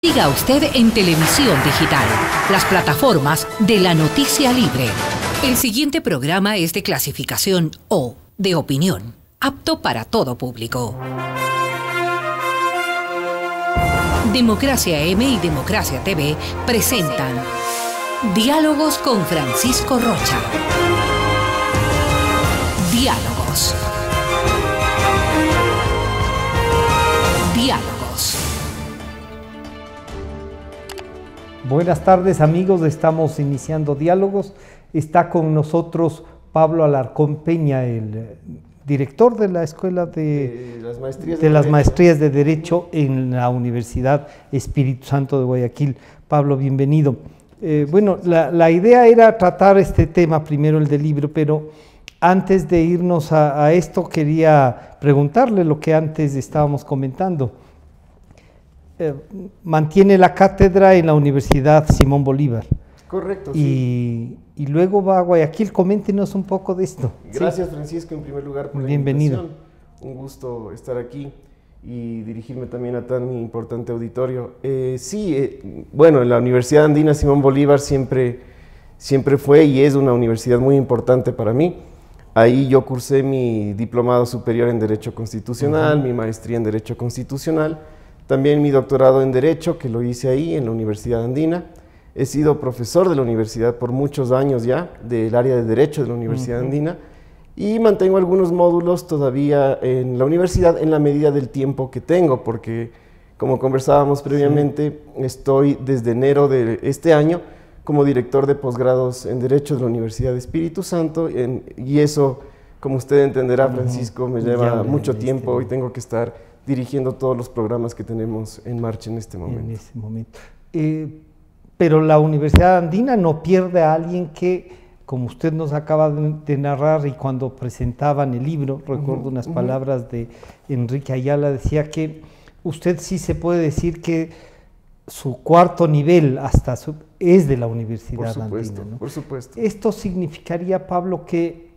Siga usted en Televisión Digital, las plataformas de la noticia libre. El siguiente programa es de clasificación O, de opinión, apto para todo público. Democracia M y Democracia TV presentan Diálogos con Francisco Rocha. Diálogos. Diálogos. Buenas tardes, amigos, estamos iniciando Diálogos. Está con nosotros Pablo Alarcón Peña, el director de la Escuela de las Maestrías de Derecho en la Universidad Espíritu Santo de Guayaquil. Pablo, bienvenido. Bueno, la idea era tratar este tema, primero el del libro, pero antes de irnos a esto quería preguntarle lo que antes estábamos comentando. Mantiene la cátedra en la Universidad Simón Bolívar. Correcto, sí. Y luego va a Guayaquil. Coméntenos un poco de esto. Gracias, sí. Francisco, en primer lugar por la invitación. Un gusto estar aquí y dirigirme también a tan importante auditorio. Bueno, la Universidad Andina Simón Bolívar siempre fue y es una universidad muy importante para mí. Ahí yo cursé mi diplomado superior en Derecho Constitucional, mi maestría en Derecho Constitucional, también mi doctorado en Derecho, que lo hice ahí en la Universidad Andina. He sido profesor de la universidad por muchos años ya, del área de Derecho de la Universidad Andina, y mantengo algunos módulos todavía en la universidad en la medida del tiempo que tengo, porque como conversábamos previamente, estoy desde enero de este año como director de posgrados en Derecho de la Universidad de Espíritu Santo, y eso, como usted entenderá, Francisco, me lleva mucho tiempo y tengo que estar dirigiendo todos los programas que tenemos en marcha en este momento. Pero la Universidad Andina no pierde a alguien que, como usted nos acaba de narrar y cuando presentaban el libro, recuerdo unas palabras de Enrique Ayala, decía que usted sí se puede decir que su cuarto nivel es de la Universidad Andina, ¿no? Por supuesto. ¿Esto significaría, Pablo, que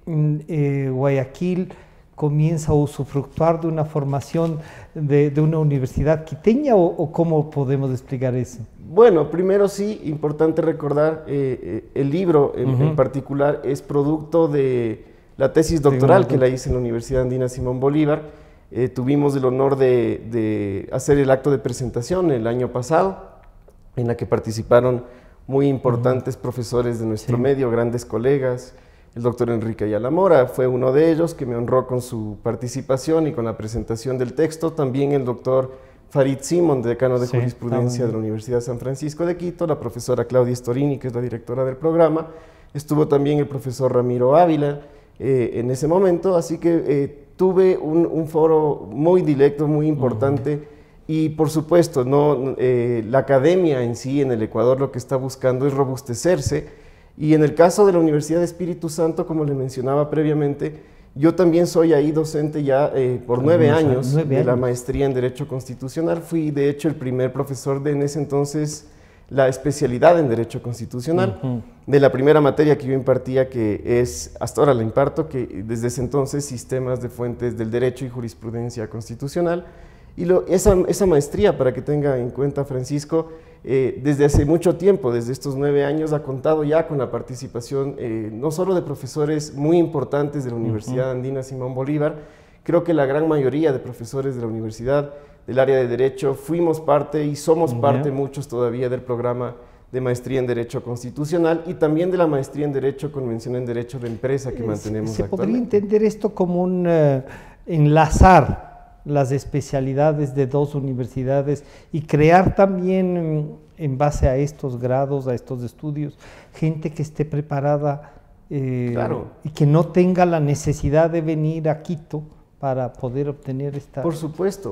Guayaquil comienza a usufructuar de una formación de una universidad quiteña o cómo podemos explicar eso? Bueno, primero sí, importante recordar, el libro en particular es producto de la tesis doctoral que la hice en la Universidad Andina Simón Bolívar. Tuvimos el honor de hacer el acto de presentación el año pasado, en la que participaron muy importantes profesores de nuestro medio, grandes colegas. El doctor Enrique Ayala Mora fue uno de ellos que me honró con su participación y con la presentación del texto. También el doctor Farid Simón, decano de Jurisprudencia de la Universidad San Francisco de Quito, la profesora Claudia Storini, que es la directora del programa. Estuvo también el profesor Ramiro Ávila en ese momento, así que tuve un foro muy directo, muy importante. Y por supuesto, la academia en sí en el Ecuador lo que está buscando es robustecerse. Y en el caso de la Universidad de Espíritu Santo, como le mencionaba previamente, yo también soy ahí docente ya por 9 años de la maestría en Derecho Constitucional. Fui, de hecho, el primer profesor de en ese entonces la especialidad en Derecho Constitucional, de la primera materia que yo impartía, que es, hasta ahora la imparto, que desde ese entonces, Sistemas de Fuentes del Derecho y Jurisprudencia Constitucional. Y esa maestría, para que tenga en cuenta, Francisco, desde hace mucho tiempo, desde estos 9 años, ha contado ya con la participación no solo de profesores muy importantes de la Universidad Andina Simón Bolívar. Creo que la gran mayoría de profesores de la universidad del área de Derecho fuimos parte y somos parte muchos todavía del programa de maestría en Derecho Constitucional y también de la maestría en Derecho con mención en Derecho de Empresa que mantenemos actualmente. ¿Se podría entender esto como un enlazar las especialidades de dos universidades y crear también en base a estos grados, a estos estudios, gente que esté preparada y que no tenga la necesidad de venir a Quito para poder obtener esta... Por supuesto,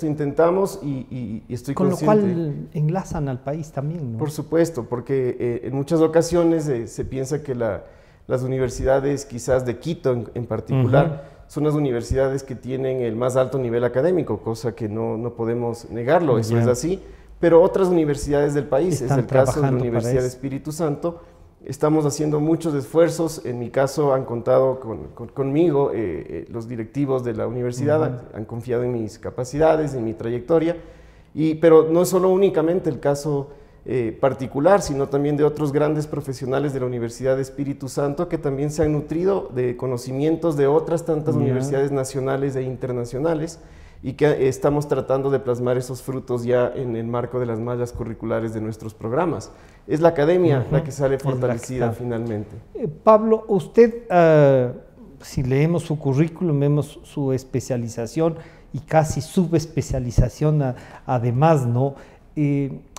intentamos y estoy consciente. Con lo cual enlazan al país también, ¿no? Por supuesto, porque en muchas ocasiones se piensa que las universidades quizás de Quito en particular son las universidades que tienen el más alto nivel académico, cosa que no podemos negarlo, eso es así, pero otras universidades del país, es el caso de la Universidad de Espíritu Santo, estamos haciendo muchos esfuerzos. En mi caso han contado conmigo, los directivos de la universidad han confiado en mis capacidades, en mi trayectoria, Pero no es solo únicamente el caso particular, sino también de otros grandes profesionales de la Universidad de Espíritu Santo que también se han nutrido de conocimientos de otras tantas universidades nacionales e internacionales, y que estamos tratando de plasmar esos frutos ya en el marco de las mallas curriculares de nuestros programas. Es la academia la que sale fortalecida finalmente. Pablo, usted, si leemos su currículum, vemos su especialización y casi subespecialización además, ¿no?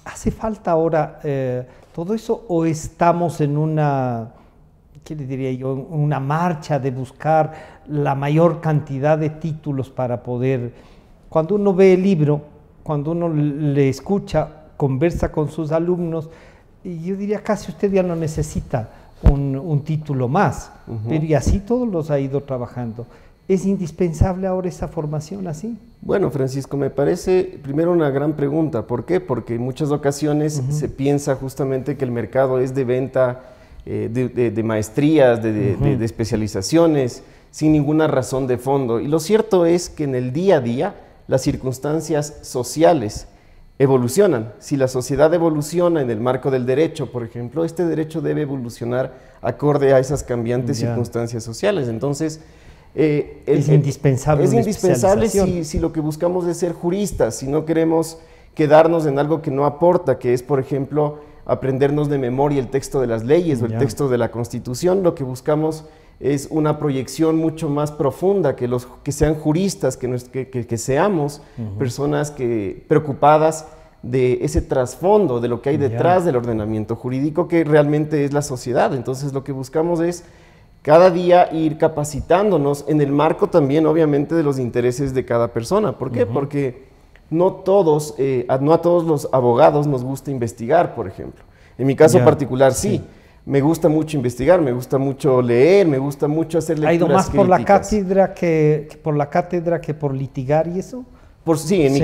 ¿Hace falta ahora todo eso o estamos en una, qué le diría yo, una marcha de buscar la mayor cantidad de títulos para poder... Cuando uno ve el libro, cuando uno le escucha, conversa con sus alumnos, y yo diría casi usted ya no necesita un título más, pero y así todos los ha ido trabajando. ¿Es indispensable ahora esa formación así? Bueno, Francisco, me parece primero una gran pregunta. ¿Por qué? Porque en muchas ocasiones se piensa justamente que el mercado es de venta de maestrías, de especializaciones, sin ninguna razón de fondo. Y lo cierto es que en el día a día las circunstancias sociales evolucionan. Si la sociedad evoluciona en el marco del derecho, por ejemplo, este derecho debe evolucionar acorde a esas cambiantes circunstancias sociales. Entonces, es indispensable. Es indispensable si lo que buscamos es ser juristas, si no queremos quedarnos en algo que no aporta, que es, por ejemplo, aprendernos de memoria el texto de las leyes o el texto de la Constitución. Lo que buscamos es una proyección mucho más profunda, que sean juristas, que seamos personas preocupadas de ese trasfondo, de lo que hay detrás del ordenamiento jurídico, que realmente es la sociedad. Entonces lo que buscamos es cada día ir capacitándonos en el marco también, obviamente, de los intereses de cada persona. ¿Por qué? Porque no a todos los abogados nos gusta investigar, por ejemplo. En mi caso particular, sí. Me gusta mucho investigar, me gusta mucho leer, me gusta mucho hacer lecturas críticas. ¿Ha ido más por la cátedra que por litigar y eso? Sí, en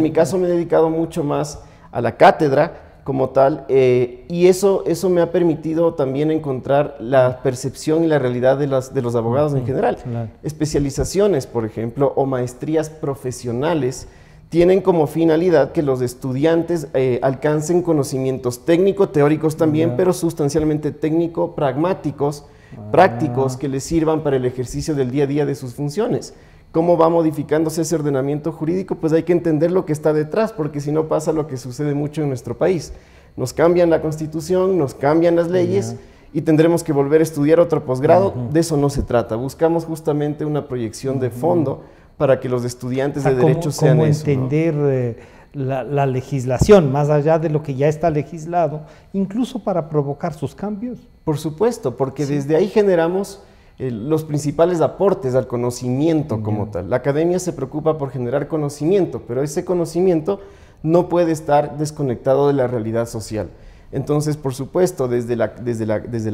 mi caso me he dedicado mucho más a la cátedra como tal, y eso me ha permitido también encontrar la percepción y la realidad de los abogados en general. Especializaciones, por ejemplo, o maestrías profesionales tienen como finalidad que los estudiantes alcancen conocimientos técnico-teóricos también, pero sustancialmente técnico-pragmáticos, prácticos, que les sirvan para el ejercicio del día a día de sus funciones. ¿Cómo va modificándose ese ordenamiento jurídico? Pues hay que entender lo que está detrás, porque si no pasa lo que sucede mucho en nuestro país. Nos cambian la Constitución, nos cambian las leyes y tendremos que volver a estudiar otro posgrado. De eso no se trata. Buscamos justamente una proyección de fondo para que los estudiantes de Derecho sean eso. ¿Cómo entender la legislación, más allá de lo que ya está legislado, incluso para provocar sus cambios? Por supuesto, porque desde ahí generamos los principales aportes al conocimiento como tal. La academia se preocupa por generar conocimiento, pero ese conocimiento no puede estar desconectado de la realidad social. Entonces, por supuesto, desde la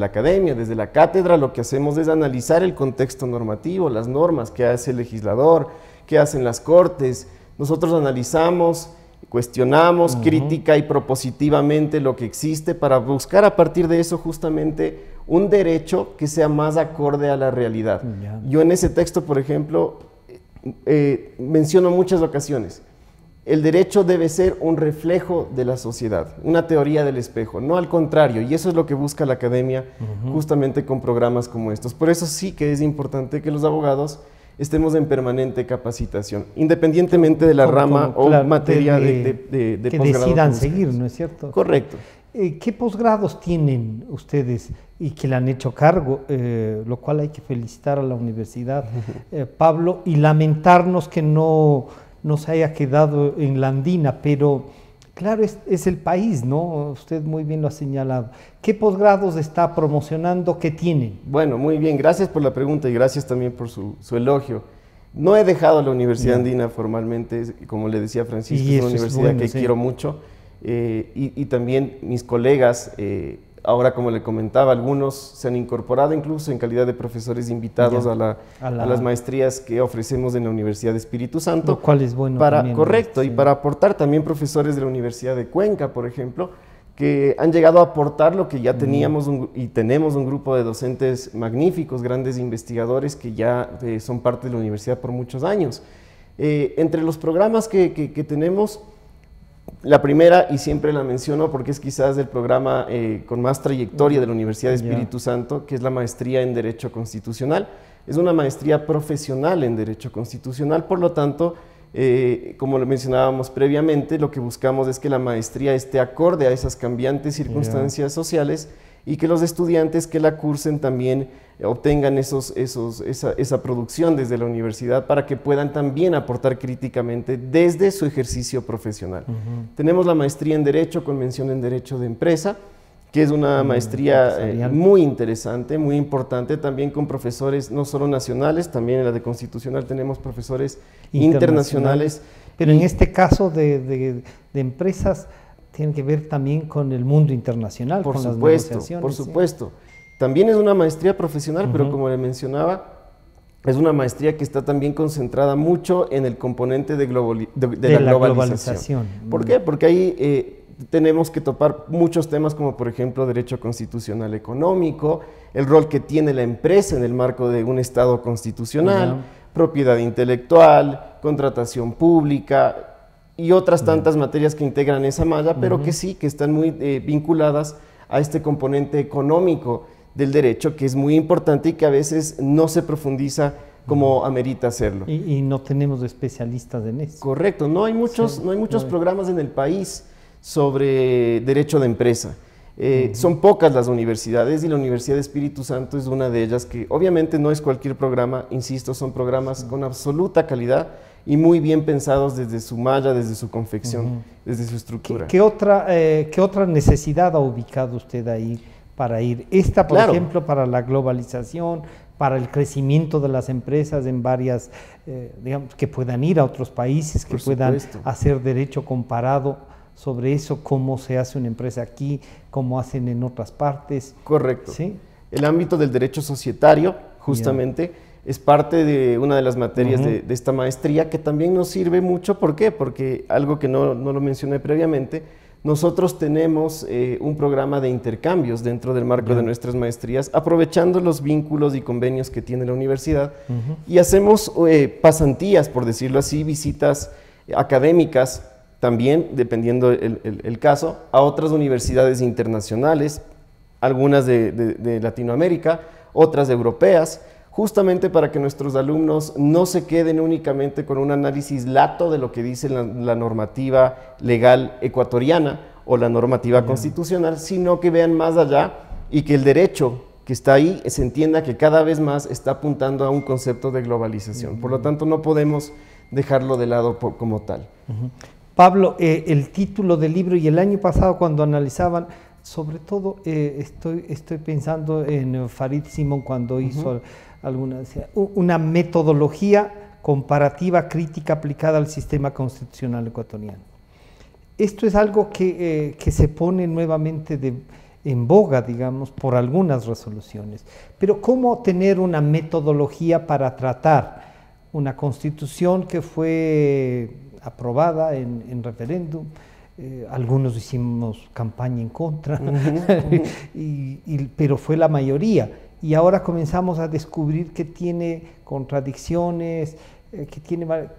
academia, desde la cátedra, lo que hacemos es analizar el contexto normativo, las normas que hace el legislador, que hacen las cortes. Nosotros analizamos, cuestionamos crítica y propositivamente lo que existe para buscar a partir de eso justamente un derecho que sea más acorde a la realidad. Yo en ese texto, por ejemplo, menciono muchas ocasiones: el derecho debe ser un reflejo de la sociedad, una teoría del espejo, no al contrario, y eso es lo que busca la academia justamente con programas como estos. Por eso sí que es importante que los abogados estemos en permanente capacitación, independientemente de la rama o materia de que posgrado decidan seguir, ¿no es cierto? Correcto. ¿Qué posgrados tienen ustedes y que le han hecho cargo? Lo cual hay que felicitar a la universidad, Pablo, y lamentarnos que no se haya quedado en la andina, pero claro, es el país, ¿no? Usted muy bien lo ha señalado. ¿Qué posgrados está promocionando? ¿Qué tienen? Bueno, muy bien, gracias por la pregunta y gracias también por su elogio. No he dejado la Universidad Andina formalmente, como le decía Francisco, es una universidad que quiero mucho, y también mis colegas, ahora como le comentaba, algunos se han incorporado incluso en calidad de profesores invitados a las maestrías que ofrecemos en la Universidad de Espíritu Santo. Lo cual es bueno también. Correcto, y para aportar también profesores de la Universidad de Cuenca, por ejemplo, que han llegado a aportar lo que ya teníamos y tenemos un grupo de docentes magníficos, grandes investigadores que ya son parte de la universidad por muchos años. Entre los programas que tenemos, La primera, y siempre la menciono porque es quizás el programa con más trayectoria de la Universidad de Espíritu Santo, que es la maestría en Derecho Constitucional. Es una maestría profesional en Derecho Constitucional, por lo tanto, como lo mencionábamos previamente, lo que buscamos es que la maestría esté acorde a esas cambiantes circunstancias sociales y que los estudiantes que la cursen también obtengan esa producción desde la universidad para que puedan también aportar críticamente desde su ejercicio profesional. Tenemos la maestría en Derecho con mención en Derecho de Empresa, que es una maestría muy interesante, muy importante, también con profesores no solo nacionales, también en la de Constitucional tenemos profesores internacionales. Pero en este caso de empresas, tiene que ver también con el mundo internacional, con las negociaciones. Por supuesto. También es una maestría profesional, pero como le mencionaba, es una maestría que está también concentrada mucho en el componente de la globalización. ¿Por qué? Porque ahí tenemos que topar muchos temas como por ejemplo derecho constitucional económico, el rol que tiene la empresa en el marco de un Estado constitucional, propiedad intelectual, contratación pública y otras tantas materias que integran esa malla, pero que sí, que están muy vinculadas a este componente económico del derecho, que es muy importante y que a veces no se profundiza como amerita hacerlo. Y no tenemos especialistas en eso. Correcto, no hay muchos programas en el país sobre derecho de empresa. Son pocas las universidades y la Universidad de Espíritu Santo es una de ellas, que obviamente no es cualquier programa, insisto, son programas con absoluta calidad y muy bien pensados desde su malla, desde su confección, desde su estructura. ¿Qué otra necesidad ha ubicado usted ahí para ir? Esta, por ejemplo, para la globalización, para el crecimiento de las empresas en varias, digamos, que puedan ir a otros países, que puedan hacer derecho comparado sobre eso, cómo se hace una empresa aquí, cómo hacen en otras partes. Correcto. ¿Sí? El ámbito del derecho societario, justamente, es parte de una de las materias de esta maestría, que también nos sirve mucho. ¿Por qué? Porque algo que no lo mencioné previamente, nosotros tenemos un programa de intercambios dentro del marco de nuestras maestrías, aprovechando los vínculos y convenios que tiene la universidad, y hacemos pasantías, por decirlo así, visitas académicas, también, dependiendo el caso, a otras universidades internacionales, algunas de Latinoamérica, otras europeas, justamente para que nuestros alumnos no se queden únicamente con un análisis lato de lo que dice la normativa legal ecuatoriana o la normativa constitucional, sino que vean más allá y que el derecho que está ahí se entienda que cada vez más está apuntando a un concepto de globalización. Por lo tanto, no podemos dejarlo de lado como tal. Pablo, el título del libro, y el año pasado cuando analizaban, sobre todo estoy pensando en Farid Simón cuando hizo una metodología comparativa crítica aplicada al sistema constitucional ecuatoriano. Esto es algo que se pone nuevamente en boga, digamos, por algunas resoluciones. Pero ¿cómo tener una metodología para tratar una constitución que fue aprobada en referéndum? Algunos hicimos campaña en contra, pero fue la mayoría. Y ahora comenzamos a descubrir que tiene contradicciones,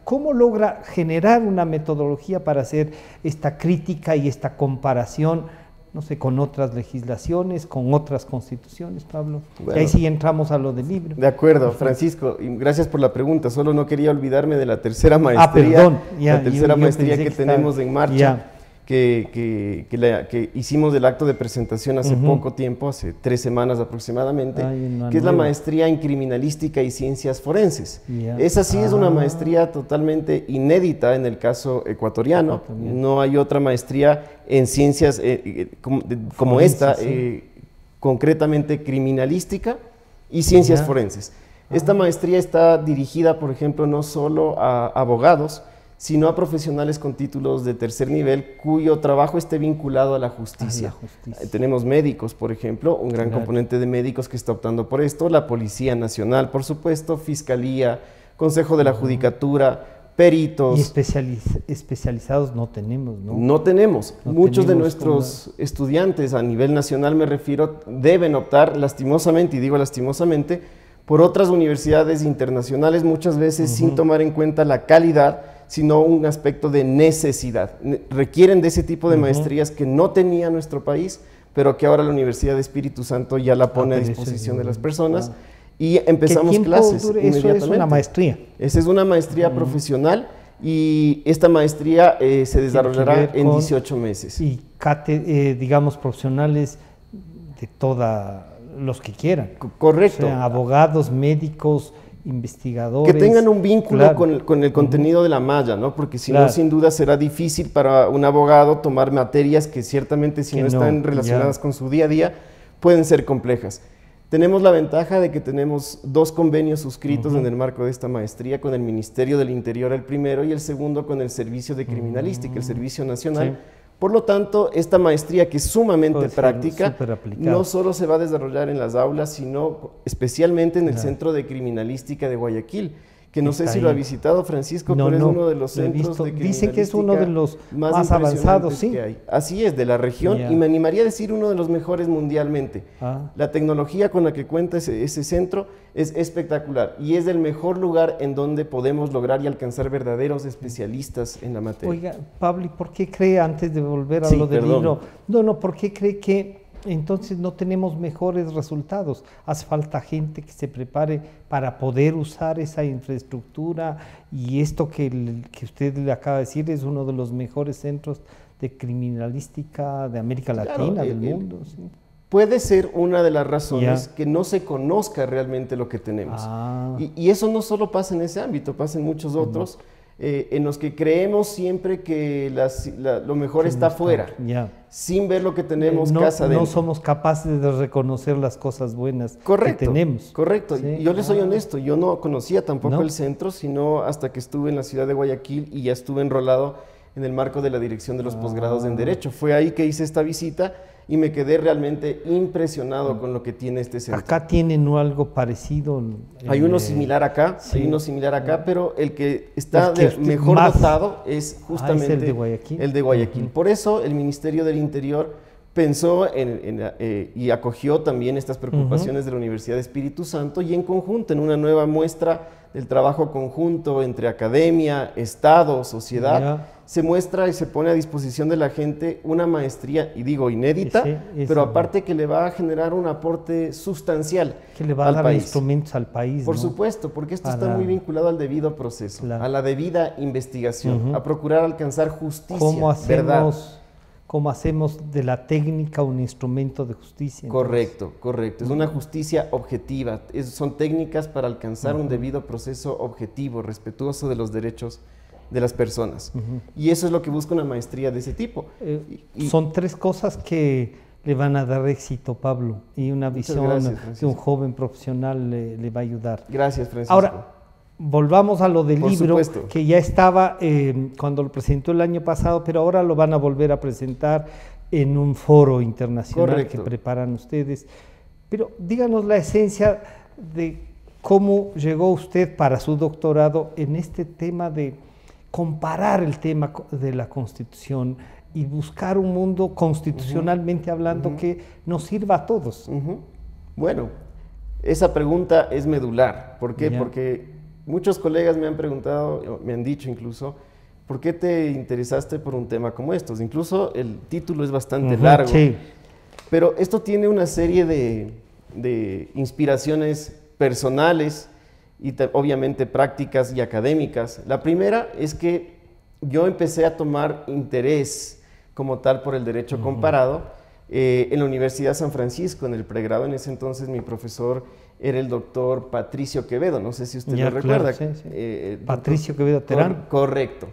¿Cómo logra generar una metodología para hacer esta crítica y esta comparación, no sé, con otras legislaciones, con otras constituciones, Pablo? Bueno, y ahí sí entramos a lo del libro. De acuerdo, Francisco, y gracias por la pregunta. Solo no quería olvidarme de la tercera maestría, la tercera maestría que tenemos en marcha, que hicimos del acto de presentación hace poco tiempo, hace 3 semanas aproximadamente, que es la maestría en criminalística y ciencias forenses. Esa sí es una maestría totalmente inédita en el caso ecuatoriano. No hay otra maestría en ciencias como esta, concretamente criminalística y ciencias forenses. Esta maestría está dirigida, por ejemplo, no solo a abogados, sino a profesionales con títulos de tercer nivel cuyo trabajo esté vinculado a la justicia. Tenemos médicos, por ejemplo, un gran componente de médicos que está optando por esto, la Policía Nacional, por supuesto, Fiscalía, Consejo de la Judicatura, peritos. Y especializados no tenemos, ¿no? No tenemos. Muchos de nuestros estudiantes, a nivel nacional me refiero, deben optar lastimosamente, y digo lastimosamente, por otras universidades internacionales, muchas veces sin tomar en cuenta la calidad sino un aspecto de necesidad. Requieren de ese tipo de maestrías que no tenía nuestro país, pero que ahora la Universidad de Espíritu Santo ya la pone a disposición de las personas. Y empezamos clases inmediatamente. Eso es una maestría. Esa es una maestría profesional, y esta maestría se desarrollará en 18 meses. Y digamos, profesionales de los que quieran. Correcto. O sea, abogados, médicos, investigadores. Que tengan un vínculo con el contenido de la malla, ¿no? Porque si no, sin duda será difícil para un abogado tomar materias que ciertamente, si no están relacionadas con su día a día, pueden ser complejas. Tenemos la ventaja de que tenemos 2 convenios suscritos en el marco de esta maestría, con el Ministerio del Interior el primero, y el segundo con el Servicio de Criminalística, el Servicio Nacional. Sí. Por lo tanto, esta maestría, que es sumamente práctica, no solo se va a desarrollar en las aulas, sino especialmente en el Centro de Criminalística de Guayaquil, que no sé si lo ha visitado, Francisco, pero es uno de los centros de criminalística. Dicen que es uno de los más avanzados, que hay. Así es, de la región, y me animaría a decir uno de los mejores mundialmente. La tecnología con la que cuenta ese centro es espectacular, y es el mejor lugar en donde podemos lograr y alcanzar verdaderos especialistas en la materia. Oiga, Pablo, ¿y por qué cree, antes de volver a lo del libro, ¿por qué cree que entonces no tenemos mejores resultados? Hace falta gente que se prepare para poder usar esa infraestructura, y esto que usted le acaba de decir es uno de los mejores centros de criminalística de América Latina, del mundo. Sí. Puede ser una de las razones que no se conozca realmente lo que tenemos. Y eso no solo pasa en ese ámbito, pasa en muchos otros, en los que creemos siempre que lo mejor está afuera, sin ver lo que tenemos casa adentro. No somos capaces de reconocer las cosas buenas que tenemos. Correcto. Sí. Yo les soy honesto, yo no conocía tampoco el centro, sino hasta que estuve en la ciudad de Guayaquil y ya estuve enrolado en el marco de la dirección de los posgrados en Derecho. Fue ahí que hice esta visita y me quedé realmente impresionado con lo que tiene este centro. Acá tienen algo parecido. Hay uno similar acá, pero el que está mejor dotado es justamente es el de Guayaquil. Por eso el Ministerio del Interior pensó y acogió también estas preocupaciones de la Universidad de Espíritu Santo, y en conjunto, en una nueva muestra del trabajo conjunto entre academia, Estado, sociedad, se muestra y se pone a disposición de la gente una maestría, y digo inédita, pero aparte que le va a generar un aporte sustancial que le va a dar instrumentos al país. Por supuesto, porque esto está muy vinculado al debido proceso, a la debida investigación, a procurar alcanzar justicia, verdad. ¿Cómo hacemos de la técnica un instrumento de justicia? Correcto. Es una justicia objetiva. Son técnicas para alcanzar un debido proceso objetivo, respetuoso de los derechos de las personas. Y eso es lo que busca una maestría de ese tipo. Son 3 cosas que le van a dar éxito, Pablo, y una visión de un joven profesional le va a ayudar. Gracias, Francisco. Ahora, volvamos a lo del libro, que ya estaba cuando lo presentó el año pasado, pero ahora lo van a volver a presentar en un foro internacional que preparan ustedes. Pero díganos la esencia de cómo llegó usted para su doctorado en este tema de comparar el tema de la Constitución y buscar un mundo constitucionalmente hablando que nos sirva a todos. Bueno, esa pregunta es medular. ¿Por qué? Porque muchos colegas me han preguntado, me han dicho incluso, ¿por qué te interesaste por un tema como estos? Incluso el título es bastante largo, pero esto tiene una serie de inspiraciones personales y obviamente prácticas y académicas. La primera es que yo empecé a tomar interés como tal por el derecho comparado en la Universidad San Francisco, en el pregrado. En ese entonces mi profesor era el doctor Patricio Quevedo, no sé si usted lo recuerda. Patricio Quevedo Terán. Correcto.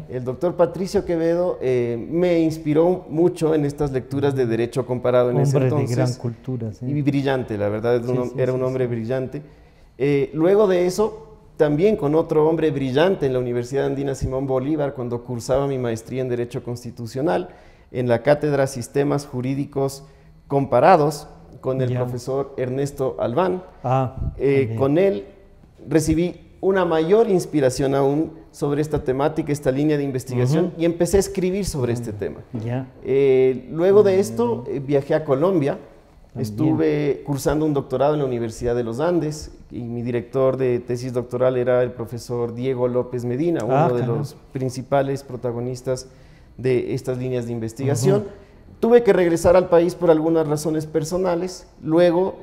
El doctor Patricio Quevedo me inspiró mucho en estas lecturas de derecho comparado en ese entonces. Hombre de gran cultura. Y brillante, la verdad, era un hombre brillante. Luego de eso, también con otro hombre brillante en la Universidad Andina Simón Bolívar, cuando cursaba mi maestría en Derecho Constitucional, en la cátedra Sistemas Jurídicos Comparados, con el profesor Ernesto Albán. Con él recibí una mayor inspiración aún sobre esta temática, esta línea de investigación, y empecé a escribir sobre este tema. Luego de esto viajé a Colombia Estuve cursando un doctorado en la Universidad de los Andes y mi director de tesis doctoral era el profesor Diego López Medina, uno de los principales protagonistas de estas líneas de investigación. Tuve que regresar al país por algunas razones personales. Luego,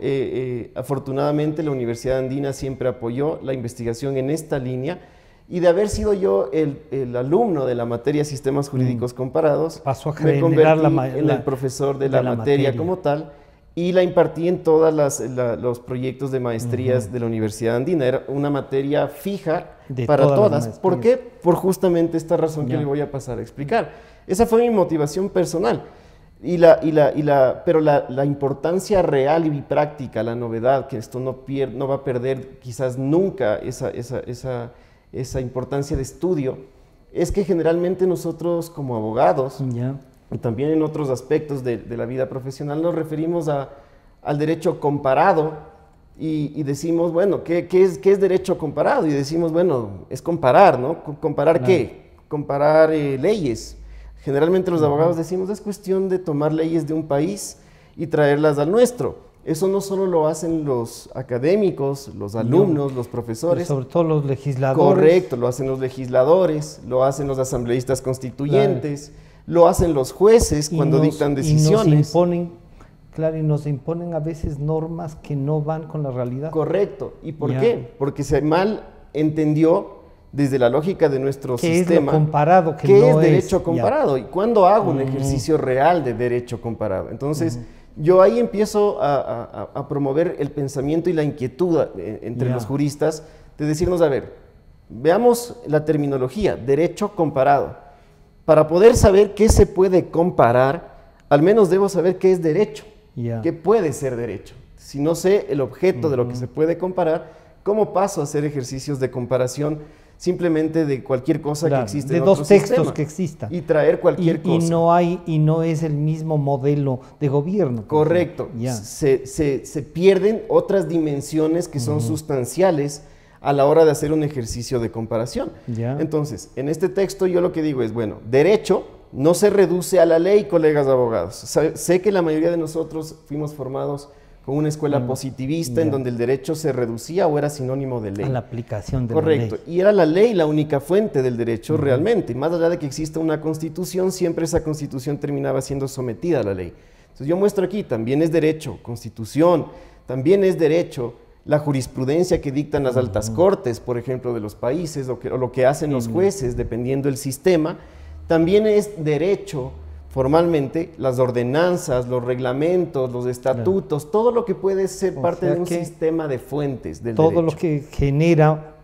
afortunadamente, la Universidad Andina siempre apoyó la investigación en esta línea. Y de haber sido yo el alumno de la materia Sistemas Jurídicos Comparados, pasó a me convertí en el profesor de la materia como tal y la impartí en todos los proyectos de maestrías de la Universidad Andina. Era una materia fija para todas. ¿Por qué? Por justamente esta razón que le voy a pasar a explicar. Esa fue mi motivación personal. Pero la importancia real y práctica, la novedad, que esto no va a perder quizás nunca esa importancia de estudio, es que generalmente nosotros como abogados, y también en otros aspectos de la vida profesional, nos referimos al derecho comparado y decimos, bueno, ¿qué es derecho comparado? Y decimos, bueno, es comparar, ¿no? ¿Comparar qué? Comparar leyes. Generalmente los abogados decimos, es cuestión de tomar leyes de un país y traerlas al nuestro. Eso no solo lo hacen los académicos, los alumnos, los profesores. Sobre todo los legisladores. Correcto, lo hacen los legisladores, lo hacen los asambleístas constituyentes, lo hacen los jueces cuando dictan decisiones. Y nos imponen a veces normas que no van con la realidad. Correcto. ¿Y por qué? Porque se mal entendió desde la lógica de nuestro sistema. ¿Qué es lo comparado? ¿Qué es derecho comparado? ¿Y cuándo hago un ejercicio real de derecho comparado? Entonces, yo ahí empiezo a promover el pensamiento y la inquietud entre los juristas de decirnos, a ver, veamos la terminología, derecho comparado. Para poder saber qué se puede comparar, al menos debo saber qué es derecho, qué puede ser derecho. Si no sé el objeto de lo que se puede comparar, ¿cómo paso a hacer ejercicios de comparación simplemente de cualquier cosa que existe de en dos otro textos sistema, que existan y traer cualquier cosa y no es el mismo modelo de gobierno? Correcto. Se pierden otras dimensiones que son sustanciales a la hora de hacer un ejercicio de comparación. Entonces, en este texto yo lo que digo es, bueno, derecho no se reduce a la ley, colegas abogados. Sé que la mayoría de nosotros fuimos formados con una escuela positivista en donde el derecho se reducía o era sinónimo de ley. A la aplicación de Correcto. la ley. Y era la ley la única fuente del derecho realmente. Más allá de que exista una constitución, siempre esa constitución terminaba siendo sometida a la ley. Entonces yo muestro aquí, también es derecho, constitución, también es derecho la jurisprudencia que dictan las altas cortes, por ejemplo, de los países, o lo que hacen los jueces, dependiendo del sistema. También es derecho formalmente las ordenanzas, los reglamentos, los estatutos, todo lo que puede ser parte de un sistema de fuentes del derecho. Todo lo que genera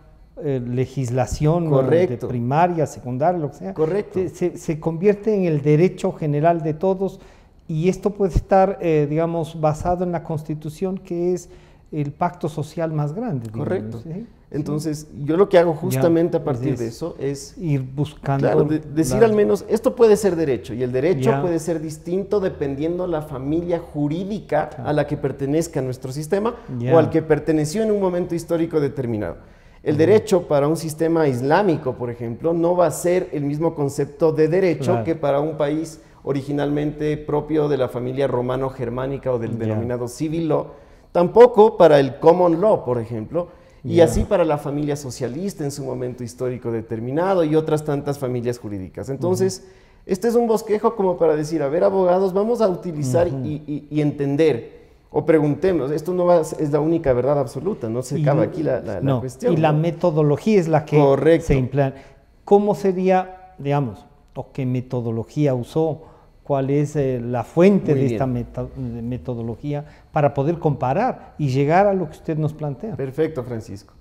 legislación de primaria, secundaria, lo que sea, se convierte en el derecho general de todos, y esto puede estar, digamos, basado en la Constitución, que es el pacto social más grande. Correcto. Digamos, Entonces, yo lo que hago justamente a partir de eso es ir buscando. Claro, decir al menos, esto puede ser derecho, y el derecho puede ser distinto dependiendo la familia jurídica a la que pertenezca nuestro sistema o al que perteneció en un momento histórico determinado. El derecho para un sistema islámico, por ejemplo, no va a ser el mismo concepto de derecho que para un país originalmente propio de la familia romano-germánica o del denominado civil law, tampoco para el common law, por ejemplo, y así para la familia socialista en su momento histórico determinado y otras tantas familias jurídicas. Entonces, este es un bosquejo como para decir, a ver, abogados, vamos a utilizar y entender, o preguntemos, esto no es la única verdad absoluta, no se acaba aquí la cuestión. Y la metodología es la que se implanta. ¿Cómo sería, digamos, o qué metodología usó? ¿Cuál es la fuente de esta metodología para poder comparar y llegar a lo que usted nos plantea? Perfecto, Francisco.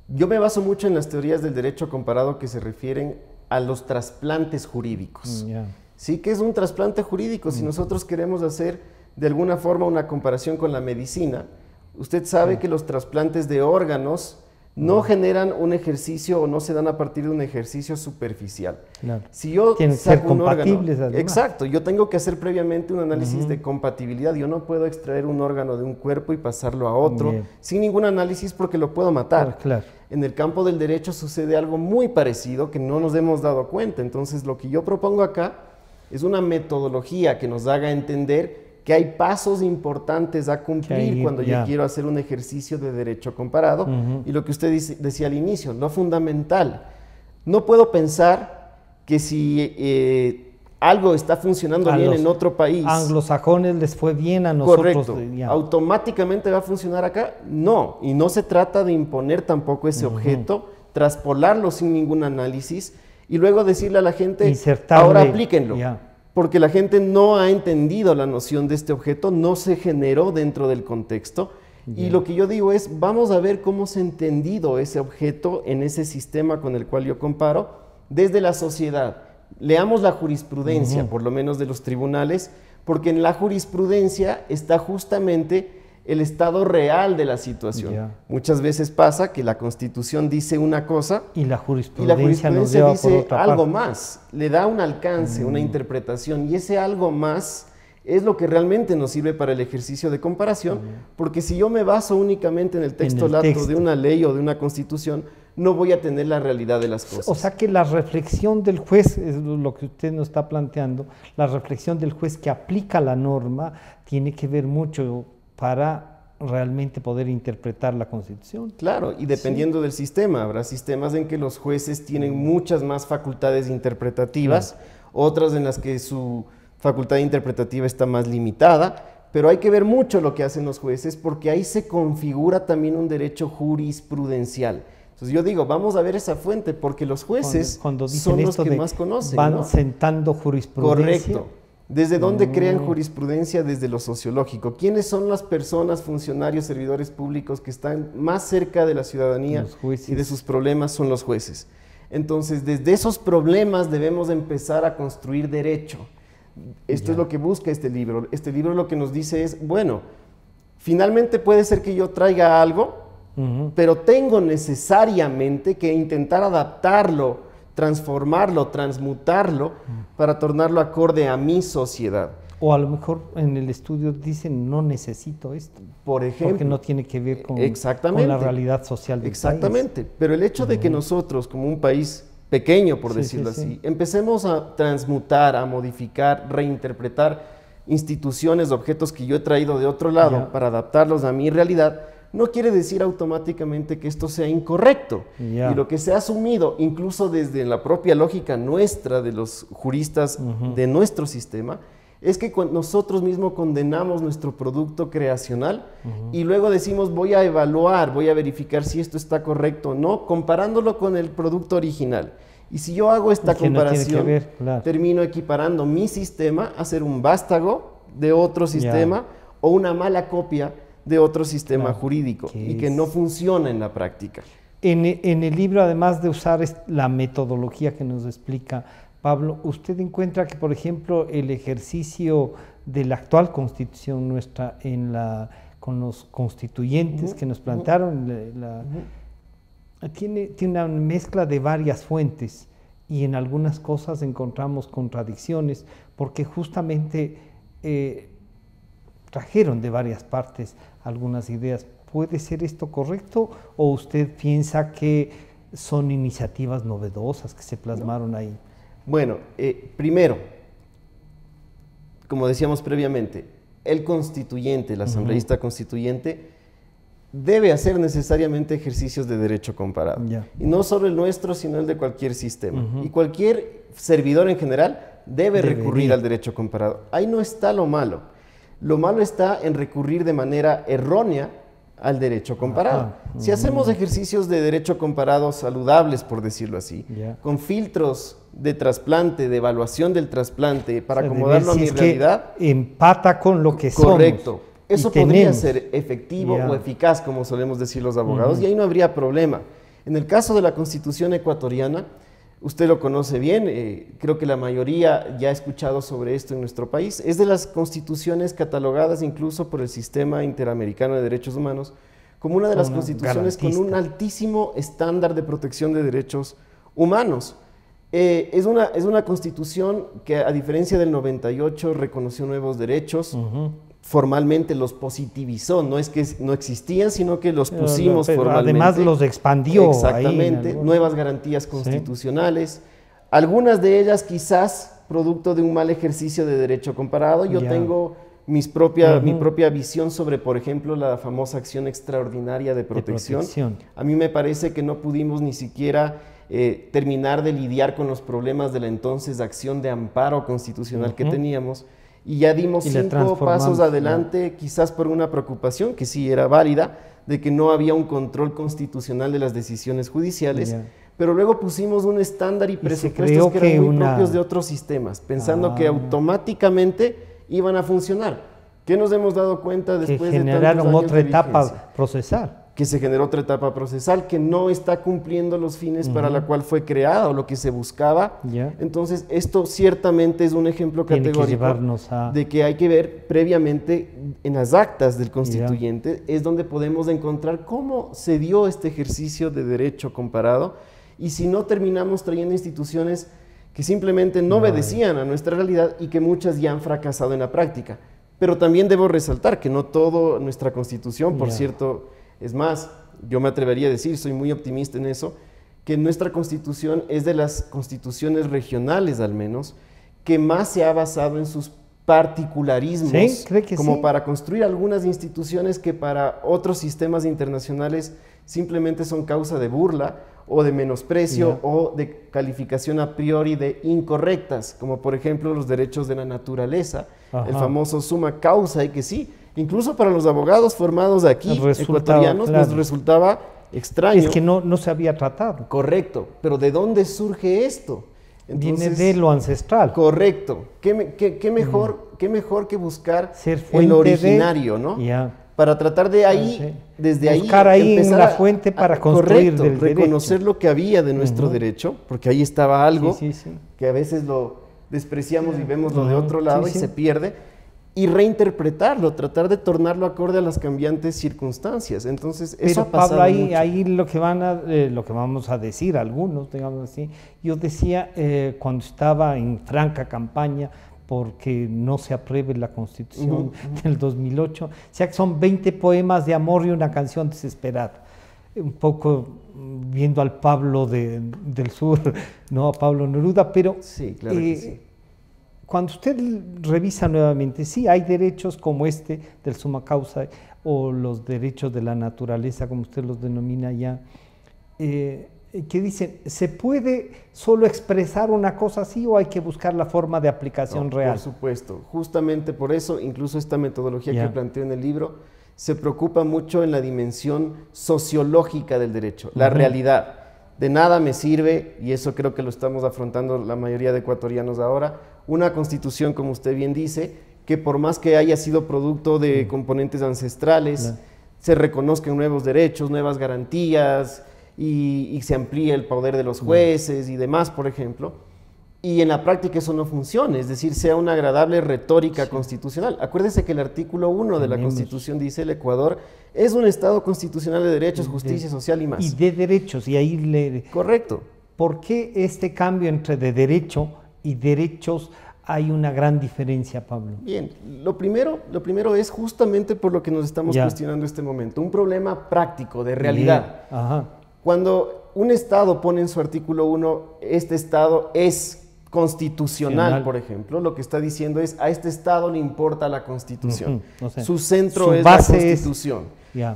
Yo me baso mucho en las teorías del derecho comparado que se refieren a los trasplantes jurídicos. ¿Sí? ¿Qué es un trasplante jurídico? Si nosotros queremos hacer de alguna forma una comparación con la medicina, usted sabe que los trasplantes de órganos no generan un ejercicio o no se dan a partir de un ejercicio superficial. Si yo saco un órgano, exacto, yo tengo que hacer previamente un análisis de compatibilidad. Yo no puedo extraer un órgano de un cuerpo y pasarlo a otro sin ningún análisis porque lo puedo matar. En el campo del derecho sucede algo muy parecido que no nos hemos dado cuenta. Entonces, lo que yo propongo acá es una metodología que nos haga entender que hay pasos importantes a cumplir cuando yo quiero hacer un ejercicio de derecho comparado. Y lo que usted decía al inicio, lo fundamental, no puedo pensar que si algo está funcionando bien en otro país, anglosajones les fue bien, a nosotros. Correcto, automáticamente va a funcionar acá. No, y no se trata de imponer tampoco ese objeto, traspolarlo sin ningún análisis y luego decirle a la gente, ahora aplíquenlo. Porque la gente no ha entendido la noción de este objeto, no se generó dentro del contexto. Y lo que yo digo es, vamos a ver cómo se ha entendido ese objeto en ese sistema con el cual yo comparo desde la sociedad. Leamos la jurisprudencia, por lo menos de los tribunales, porque en la jurisprudencia está justamente el estado real de la situación. Muchas veces pasa que la Constitución dice una cosa y la jurisprudencia nos lleva dice por otra algo parte. más, le da un alcance, una interpretación, y ese algo más es lo que realmente nos sirve para el ejercicio de comparación, porque si yo me baso únicamente en el texto lato de una ley o de una Constitución, no voy a tener la realidad de las cosas. O sea que la reflexión del juez, es lo que usted nos está planteando, la reflexión del juez que aplica la norma tiene que ver mucho para realmente poder interpretar la Constitución. Claro, y dependiendo del sistema, habrá sistemas en que los jueces tienen muchas más facultades interpretativas, otras en las que su facultad interpretativa está más limitada, pero hay que ver mucho lo que hacen los jueces porque ahí se configura también un derecho jurisprudencial. Entonces yo digo, vamos a ver esa fuente porque los jueces cuando son los que más conocen. Van sentando jurisprudencia. Correcto. ¿Desde dónde crean jurisprudencia? Desde lo sociológico. ¿Quiénes son las personas, funcionarios, servidores públicos que están más cerca de la ciudadanía y de sus problemas? Son los jueces. Entonces, desde esos problemas debemos empezar a construir derecho. Esto es lo que busca este libro. Este libro lo que nos dice es, bueno, finalmente puede ser que yo traiga algo, pero tengo necesariamente que intentar adaptarlo, transformarlo, transmutarlo para tornarlo acorde a mi sociedad. O a lo mejor en el estudio dicen no necesito esto. Por ejemplo. Porque no tiene que ver con la realidad social del país. Pero el hecho de que nosotros, como un país pequeño, por decirlo así, empecemos a transmutar, a modificar, reinterpretar instituciones, objetos que yo he traído de otro lado para adaptarlos a mi realidad, no quiere decir automáticamente que esto sea incorrecto. Y lo que se ha asumido, incluso desde la propia lógica nuestra, de los juristas de nuestro sistema, es que nosotros mismos condenamos nuestro producto creacional y luego decimos voy a evaluar, voy a verificar si esto está correcto o no, comparándolo con el producto original. Y si yo hago esta comparación, termino equiparando mi sistema a ser un vástago de otro sistema o una mala copia de otro sistema jurídico y que no funciona en la práctica. En el libro, además de usar la metodología que nos explica Pablo, ¿usted encuentra que, por ejemplo, el ejercicio de la actual Constitución nuestra con los constituyentes que nos plantaron, tiene una mezcla de varias fuentes y en algunas cosas encontramos contradicciones porque justamente trajeron de varias partes algunas ideas? ¿Puede ser esto correcto o usted piensa que son iniciativas novedosas que se plasmaron ahí? Bueno, primero, como decíamos previamente, el constituyente, el asambleísta constituyente, debe hacer necesariamente ejercicios de derecho comparado. Y no solo el nuestro, sino el de cualquier sistema. Y cualquier servidor en general debe recurrir al derecho comparado. Ahí no está lo malo. Lo malo está en recurrir de manera errónea al derecho comparado. Si hacemos ejercicios de derecho comparado saludables, por decirlo así, con filtros de trasplante, de evaluación del trasplante, para acomodarlo a mi realidad, empata con lo que somos. Correcto. Eso podría ser efectivo o eficaz, como solemos decir los abogados, y ahí no habría problema. En el caso de la Constitución ecuatoriana, usted lo conoce bien, creo que la mayoría ya ha escuchado sobre esto en nuestro país, es de las constituciones catalogadas incluso por el Sistema Interamericano de Derechos Humanos como una de las constituciones con un altísimo estándar de protección de derechos humanos. Es una constitución que, a diferencia del 98, reconoció nuevos derechos, formalmente los positivizó, no es que no existían, sino que los pusimos formalmente. Además los expandió. Exactamente, ahí, nuevas garantías constitucionales, algunas de ellas quizás producto de un mal ejercicio de derecho comparado. Yo tengo mi propia visión sobre, por ejemplo, la famosa acción extraordinaria de protección. A mí me parece que no pudimos ni siquiera terminar de lidiar con los problemas de la entonces acción de amparo constitucional que teníamos, y ya dimos 5 pasos adelante, quizás por una preocupación que sí era válida, de que no había un control constitucional de las decisiones judiciales, pero luego pusimos un estándar y presupuestos que eran muy propios de otros sistemas, pensando que automáticamente iban a funcionar. ¿Qué nos hemos dado cuenta después de tantos años de vigencia? Que generaron otra etapa procesal. Que se generó otra etapa procesal que no está cumpliendo los fines para la cual fue creada o lo que se buscaba. Entonces, esto ciertamente es un ejemplo categórico de que hay que ver previamente en las actas del constituyente, es donde podemos encontrar cómo se dio este ejercicio de derecho comparado, y si no terminamos trayendo instituciones que simplemente no obedecían a nuestra realidad y que muchas ya han fracasado en la práctica. Pero también debo resaltar que no toda nuestra Constitución, por cierto, es más, yo me atrevería a decir, soy muy optimista en eso, que nuestra Constitución es de las constituciones regionales, al menos, que más se ha basado en sus particularismos, como para construir algunas instituciones que para otros sistemas internacionales simplemente son causa de burla o de menosprecio o de calificación a priori de incorrectas, como por ejemplo los derechos de la naturaleza, el famoso summa causa, y que sí, incluso para los abogados formados aquí, ecuatorianos, nos resultaba extraño. Es que no se había tratado. Correcto, pero ¿de dónde surge esto? Entonces, viene de lo ancestral. Correcto. ¿Qué mejor que buscar en lo originario, ¿no? Para tratar de ahí, desde buscar ahí en la fuente para construir del reconocer derecho. Lo que había de nuestro derecho, porque ahí estaba algo que a veces lo despreciamos y vemos lo de otro lado y se pierde, y reinterpretarlo, tratar de tornarlo acorde a las cambiantes circunstancias. Entonces, eso ha pasado Pablo, mucho. ahí lo que vamos a decir algunos, digamos así, yo decía cuando estaba en franca campaña porque no se apruebe la Constitución del 2008, o sea que son 20 poemas de amor y una canción desesperada. Un poco viendo al Pablo del Sur, no a Pablo Neruda, pero sí, claro que sí. Cuando usted revisa nuevamente, sí, hay derechos como este del summa causa o los derechos de la naturaleza, como usted los denomina ya, que dicen, ¿se puede solo expresar una cosa así o hay que buscar la forma de aplicación real? Por supuesto, justamente por eso, incluso esta metodología que planteo en el libro, se preocupa mucho en la dimensión sociológica del derecho, la realidad. De nada me sirve, y eso creo que lo estamos afrontando la mayoría de ecuatorianos ahora, una constitución, como usted bien dice, que por más que haya sido producto de componentes ancestrales, se reconozcan nuevos derechos, nuevas garantías, y se amplíe el poder de los jueces y demás, por ejemplo, y en la práctica eso no funcione, es decir, sea una agradable retórica constitucional. Acuérdese que el artículo 1 de la Constitución dice: el Ecuador es un Estado constitucional de derechos, justicia social y más. Y de derechos, y ahí Correcto. ¿Por qué este cambio entre de derecho y derechos hay una gran diferencia, Pablo? Bien, lo primero es justamente por lo que nos estamos cuestionando en este momento, un problema práctico, de realidad. Cuando un Estado pone en su artículo 1, este Estado es constitucional, por ejemplo, lo que está diciendo es: a este Estado le importa la Constitución. Su centro es la Constitución.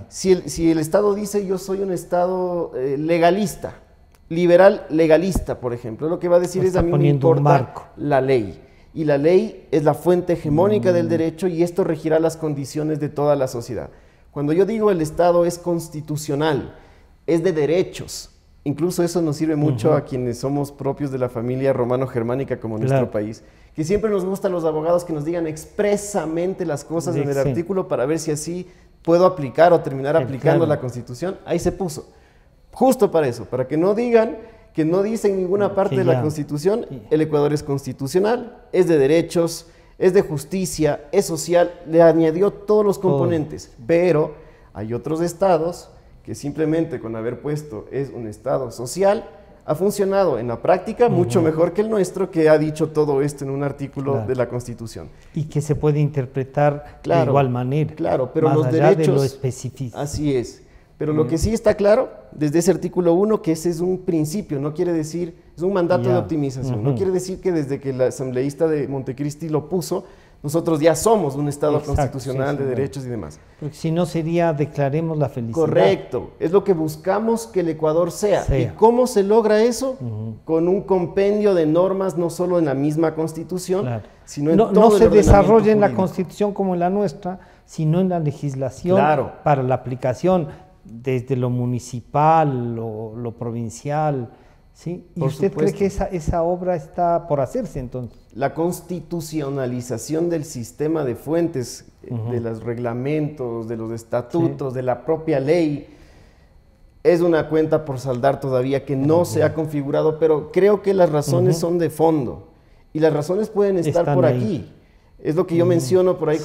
Si el Estado dice: yo soy un Estado legalista, liberal legalista, por ejemplo, lo que va a decir es: a mí me importa la ley. Y la ley es la fuente hegemónica del derecho, y esto regirá las condiciones de toda la sociedad. Cuando yo digo el Estado es constitucional, es de derechos. Incluso eso nos sirve mucho a quienes somos propios de la familia romano-germánica como nuestro país, que siempre nos gustan los abogados que nos digan expresamente las cosas en el artículo para ver si así puedo aplicar o terminar aplicando la Constitución. Ahí se puso, justo para eso, para que no digan que no dice en ninguna parte de la Constitución: el Ecuador es constitucional, es de derechos, es de justicia, es social. Le añadió todos los componentes, pero hay otros estados que simplemente con haber puesto es un Estado social, ha funcionado en la práctica mucho mejor que el nuestro, que ha dicho todo esto en un artículo de la Constitución. Y que se puede interpretar de igual manera. Claro, pero más los allá derechos... de lo específico. Así es. Pero lo que sí está claro, desde ese artículo 1, que ese es un principio, no quiere decir, es un mandato de optimización, no quiere decir que desde que el asambleísta de Montecristi lo puso, nosotros ya somos un Estado Exacto, constitucional sí, de derechos y demás. Porque si no sería declaremos la felicidad. Correcto, es lo que buscamos que el Ecuador sea. ¿Y cómo se logra eso? Con un compendio de normas, no solo en la misma Constitución, sino en todo el ordenamiento se desarrolla en la jurídico. Constitución como en la nuestra, sino en la legislación para la aplicación desde lo municipal, lo provincial. ¿Sí? ¿Y usted cree que esa obra está por hacerse entonces? La constitucionalización del sistema de fuentes, de los reglamentos, de los estatutos, de la propia ley, es una cuenta por saldar todavía que no se ha configurado, pero creo que las razones son de fondo y las razones pueden estar por aquí. Es lo que yo menciono por ahí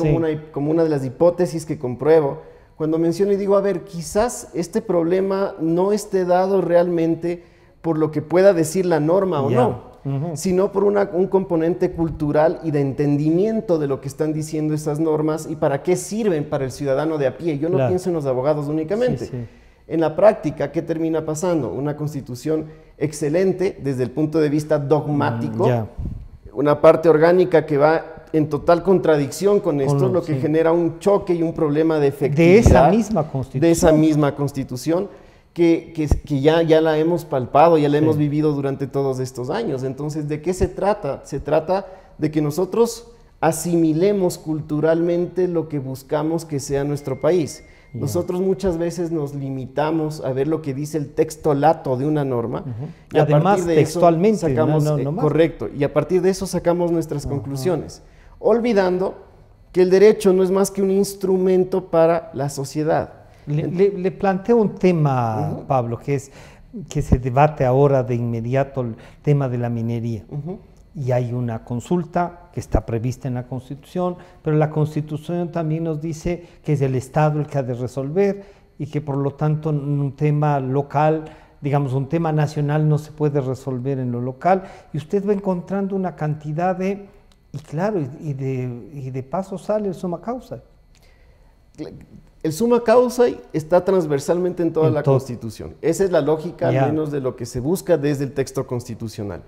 como una de las hipótesis que compruebo. Cuando menciono y digo, a ver, quizás este problema no esté dado realmente por lo que pueda decir la norma o no, sino por un componente cultural y de entendimiento de lo que están diciendo esas normas y para qué sirven para el ciudadano de a pie. Yo no pienso en los abogados únicamente. En la práctica, ¿qué termina pasando? Una constitución excelente desde el punto de vista dogmático, una parte orgánica que va en total contradicción con esto, lo que genera un choque y un problema de efectividad de esa misma constitución. Que ya la hemos palpado, ya la hemos vivido durante todos estos años. Entonces, ¿de qué se trata? Se trata de que nosotros asimilemos culturalmente lo que buscamos que sea nuestro país. Nosotros muchas veces nos limitamos a ver lo que dice el texto lato de una norma. Y además, a partir de textualmente, eso sacamos, no correcto, y a partir de eso sacamos nuestras conclusiones, olvidando que el derecho no es más que un instrumento para la sociedad. Le planteo un tema, Pablo, que se debate ahora de inmediato, el tema de la minería. Y hay una consulta que está prevista en la Constitución, pero la Constitución también nos dice que es el Estado el que ha de resolver y que por lo tanto un tema local, digamos un tema nacional no se puede resolver en lo local, y usted va encontrando una cantidad de, y de paso sale el summa causa. El summa causa está transversalmente en toda la Constitución. Esa es la lógica, al menos de lo que se busca desde el texto constitucional.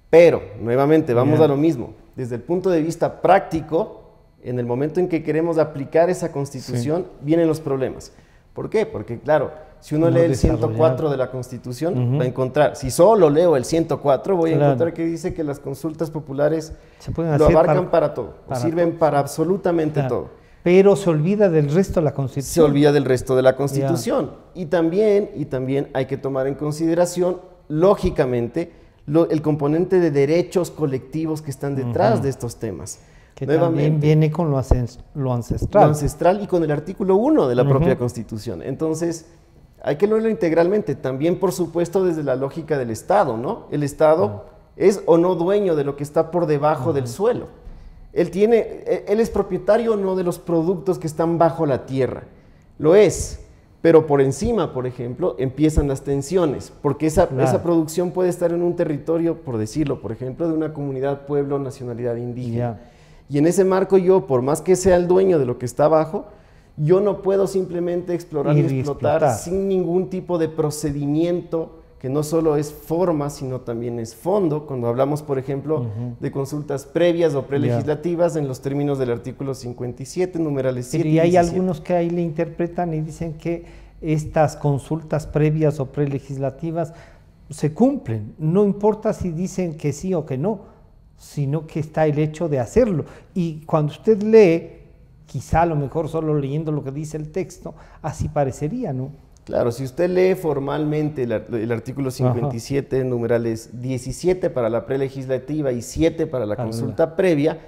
Pero, nuevamente, vamos a lo mismo. Desde el punto de vista práctico, en el momento en que queremos aplicar esa Constitución, vienen los problemas. ¿Por qué? Porque, claro, si uno lee el 104 de la Constitución, va a encontrar, si solo leo el 104, voy a encontrar que dice que las consultas populares lo abarcan para todo, sirven para absolutamente todo. Pero se olvida del resto de la Constitución. Se olvida del resto de la Constitución. Y también hay que tomar en consideración, lógicamente, el componente de derechos colectivos que están detrás de estos temas. Que también viene con lo ancestral. Lo ancestral y con el artículo 1 de la propia Constitución. Entonces, hay que leerlo integralmente. También, por supuesto, desde la lógica del Estado, ¿no? El Estado es o no dueño de lo que está por debajo del suelo. Él es propietario no de los productos que están bajo la tierra, lo es, pero por encima, por ejemplo, empiezan las tensiones, porque esa producción puede estar en un territorio, por decirlo, por ejemplo, de una comunidad, pueblo, nacionalidad indígena. Y en ese marco yo, por más que sea el dueño de lo que está abajo, yo no puedo simplemente explorar y explotar sin ningún tipo de procedimiento que no solo es forma, sino también es fondo, cuando hablamos, por ejemplo, de consultas previas o prelegislativas en los términos del artículo 57, numerales 7 y 17. Algunos que ahí le interpretan y dicen que estas consultas previas o prelegislativas se cumplen, no importa si dicen que sí o que no, sino que está el hecho de hacerlo. Y cuando usted lee, quizá a lo mejor solo leyendo lo que dice el texto, así parecería, ¿no? Claro, si usted lee formalmente el artículo 57, numerales 17 para la prelegislativa y 7 para la consulta previa,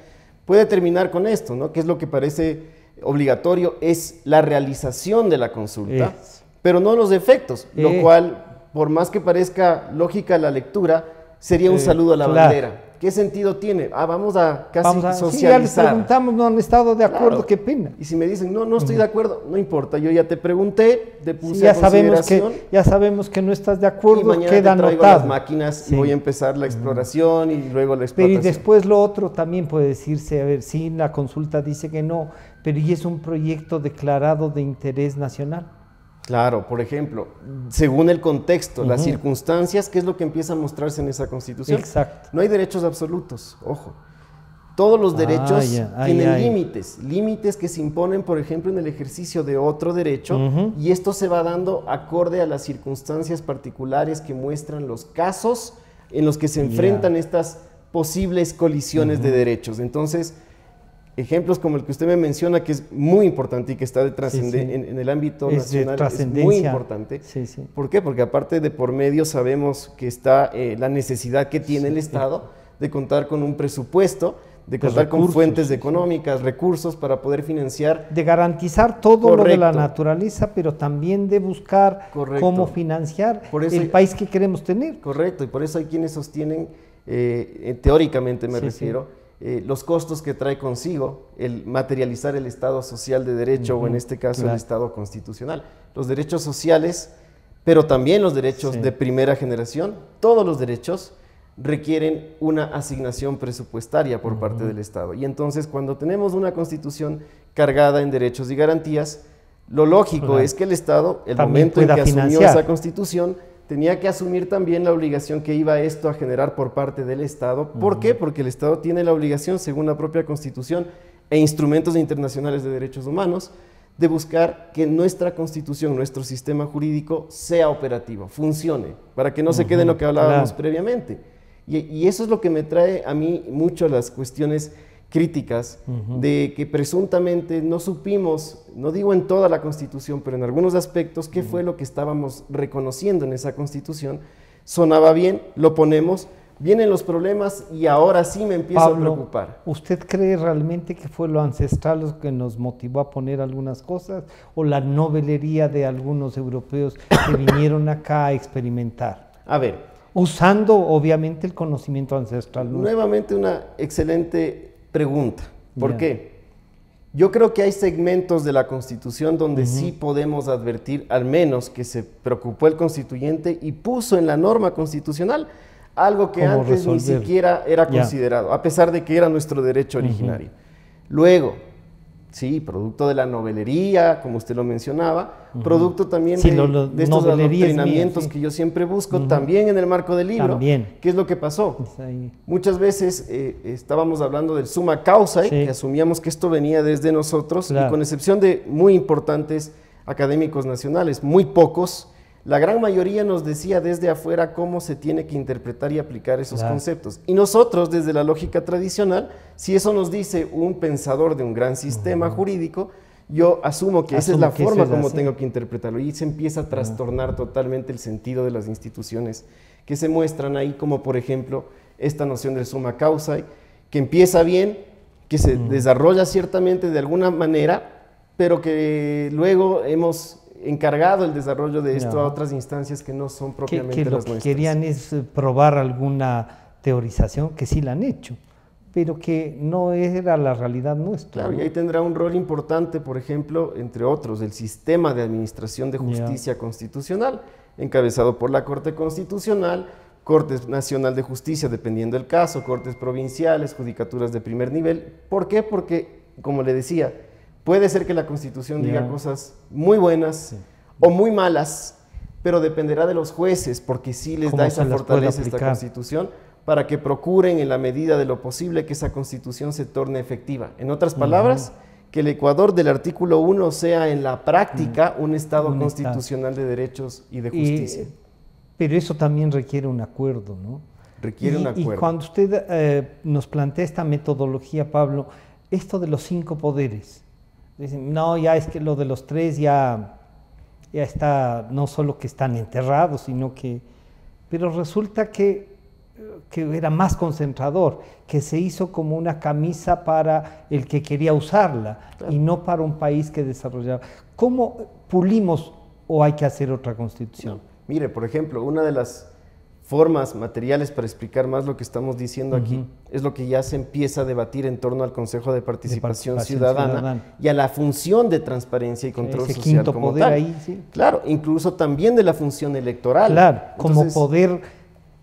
puede terminar con esto, ¿no? Que es lo que parece obligatorio, es la realización de la consulta, pero no los efectos, lo cual, por más que parezca lógica la lectura, sería un saludo a la bandera. ¿Qué sentido tiene? Vamos a socializar. Sí, ya les preguntamos, no han estado de acuerdo, qué pena. Y si me dicen, no estoy de acuerdo, no importa, yo ya te pregunté, te puse a consideración. Ya sabemos que no estás de acuerdo, y mañana queda te traigo anotado. las máquinas y voy a empezar la exploración y luego la explotación. Pero y después lo otro también puede decirse, a ver, sí, la consulta dice que no, pero ¿y es un proyecto declarado de interés nacional? Claro, por ejemplo, según el contexto, las circunstancias, ¿qué es lo que empieza a mostrarse en esa Constitución? Exacto. No hay derechos absolutos, ojo. Todos los derechos tienen límites que se imponen, por ejemplo, en el ejercicio de otro derecho, y esto se va dando acorde a las circunstancias particulares que muestran los casos en los que se enfrentan estas posibles colisiones de derechos. Entonces, ejemplos como el que usted me menciona, que es muy importante y que está en el ámbito nacional, es muy importante. ¿Por qué? Porque aparte de por medio sabemos que está la necesidad que tiene el Estado de contar con un presupuesto, de contar con fuentes económicas, recursos para poder financiar. De garantizar todo lo de la naturaleza, pero también de buscar cómo financiar el país que queremos tener. Correcto, y por eso hay quienes sostienen, teóricamente me refiero, los costos que trae consigo el materializar el Estado social de derecho, o en este caso el Estado constitucional. Los derechos sociales, pero también los derechos de primera generación, todos los derechos requieren una asignación presupuestaria por parte del Estado. Y entonces, cuando tenemos una Constitución cargada en derechos y garantías, lo lógico es que el Estado, el momento en que asumió esa Constitución, tenía que asumir también la obligación que iba esto a generar por parte del Estado. ¿Por qué? Porque el Estado tiene la obligación, según la propia Constitución e instrumentos internacionales de derechos humanos, de buscar que nuestra Constitución, nuestro sistema jurídico, sea operativo, funcione, para que no se quede en lo que hablábamos previamente. Y eso es lo que me trae a mí mucho las cuestiones críticas de que presuntamente no supimos, no digo en toda la Constitución, pero en algunos aspectos, qué fue lo que estábamos reconociendo en esa Constitución. Sonaba bien, lo ponemos, vienen los problemas y ahora sí me empiezo a preocupar. ¿Usted cree realmente que fue lo ancestral lo que nos motivó a poner algunas cosas, o la novelería de algunos europeos que vinieron acá a experimentar? A ver, usando obviamente el conocimiento ancestral. Nuevamente una excelente pregunta. ¿Por qué? Yo creo que hay segmentos de la Constitución donde sí podemos advertir, al menos, que se preocupó el constituyente y puso en la norma constitucional algo que antes ni siquiera era considerado, a pesar de que era nuestro derecho originario. Luego, sí, producto de la novelería, como usted lo mencionaba, producto también de estos adoctrinamientos que yo siempre busco, también en el marco del libro. ¿Qué es lo que pasó? Muchas veces estábamos hablando del summa causa, que asumíamos que esto venía desde nosotros, y con excepción de muy importantes académicos nacionales, muy pocos, la gran mayoría nos decía desde afuera cómo se tiene que interpretar y aplicar esos conceptos. Y nosotros, desde la lógica tradicional, si eso nos dice un pensador de un gran sistema jurídico, yo asumo que esa es la forma como tengo que interpretarlo. Y se empieza a trastornar totalmente el sentido de las instituciones que se muestran ahí, como por ejemplo esta noción del summa causa, que empieza bien, que se desarrolla ciertamente de alguna manera, pero que luego hemos encargado el desarrollo de esto a otras instancias que no son propiamente las nuestras. Lo que querían es probar alguna teorización, que sí la han hecho, pero que no era la realidad nuestra. Claro, y ahí tendrá un rol importante, por ejemplo, entre otros, el sistema de administración de justicia constitucional, encabezado por la Corte Constitucional, Corte Nacional de Justicia, dependiendo del caso, cortes provinciales, judicaturas de primer nivel. ¿Por qué? Porque, como le decía, puede ser que la Constitución diga cosas muy buenas o muy malas, pero dependerá de los jueces, porque sí les da esa fortaleza esta Constitución, para que procuren en la medida de lo posible que esa Constitución se torne efectiva. En otras palabras, que el Ecuador del artículo 1 sea en la práctica un Estado constitucional de derechos y de justicia. Pero eso también requiere un acuerdo, ¿no? Requiere un acuerdo. Y cuando usted nos plantea esta metodología, Pablo, esto de los 5 poderes, dicen, no, ya es que lo de los 3 ya está, no solo que están enterrados, sino que, pero resulta que era más concentrador, que se hizo como una camisa para el que quería usarla, y no para un país que desarrollaba. ¿Cómo pulimos o hay que hacer otra constitución? Mire, por ejemplo, una de las formas materiales para explicar más lo que estamos diciendo aquí es lo que ya se empieza a debatir en torno al Consejo de Participación Ciudadana y a la función de transparencia y control social como poder tal. Ahí, Claro, incluso también de la función electoral. Claro, como poder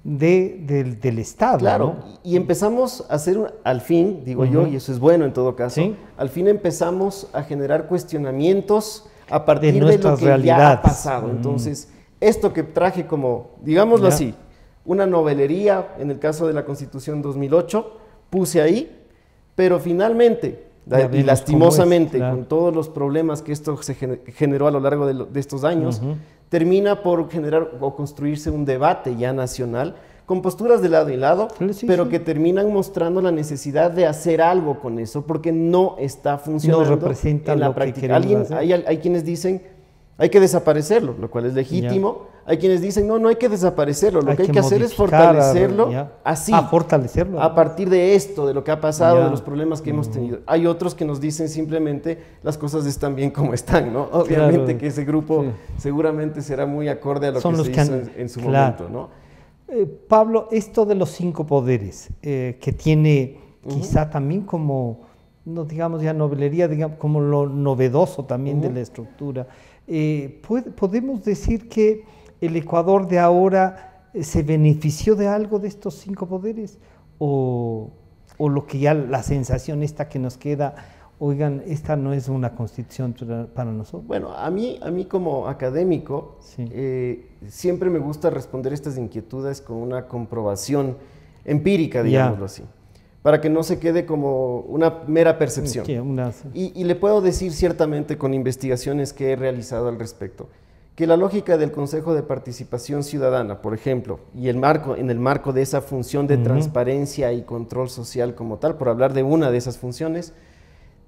del Estado. Claro, ¿no? Y empezamos a hacer, al fin, digo yo, y eso es bueno en todo caso, al fin empezamos a generar cuestionamientos a partir de lo que ya ha pasado. Entonces, esto que traje como, digámoslo así, una novelería, en el caso de la Constitución 2008, puse ahí, Pero finalmente, y lastimosamente, con todos los problemas que esto se generó a lo largo de estos años, termina por generar o construirse un debate ya nacional, con posturas de lado y lado, pero que terminan mostrando la necesidad de hacer algo con eso, porque no está funcionando en la práctica. Hay quienes dicen, hay que desaparecerlo, lo cual es legítimo. Hay quienes dicen, no hay que desaparecerlo, lo que hay que hacer es fortalecerlo así, fortalecerlo a partir de esto, de lo que ha pasado, de los problemas que hemos tenido. Hay otros que nos dicen simplemente, las cosas están bien como están, ¿no? Obviamente que ese grupo seguramente será muy acorde a lo que se hizo en su momento, ¿no? Pablo, esto de los 5 poderes, que tiene quizá también como, no digamos ya novelería, digamos, como lo novedoso también de la estructura, ¿podemos decir que el Ecuador de ahora se benefició de algo de estos 5 poderes? ¿O lo que ya la sensación esta que nos queda, oigan, esta no es una constitución para nosotros? Bueno, a mí como académico, siempre me gusta responder estas inquietudes con una comprobación empírica, digámoslo así, para que no se quede como una mera percepción. Y le puedo decir ciertamente con investigaciones que he realizado al respecto, que la lógica del Consejo de Participación Ciudadana, por ejemplo, y en el marco de esa función de transparencia y control social como tal, por hablar de una de esas funciones,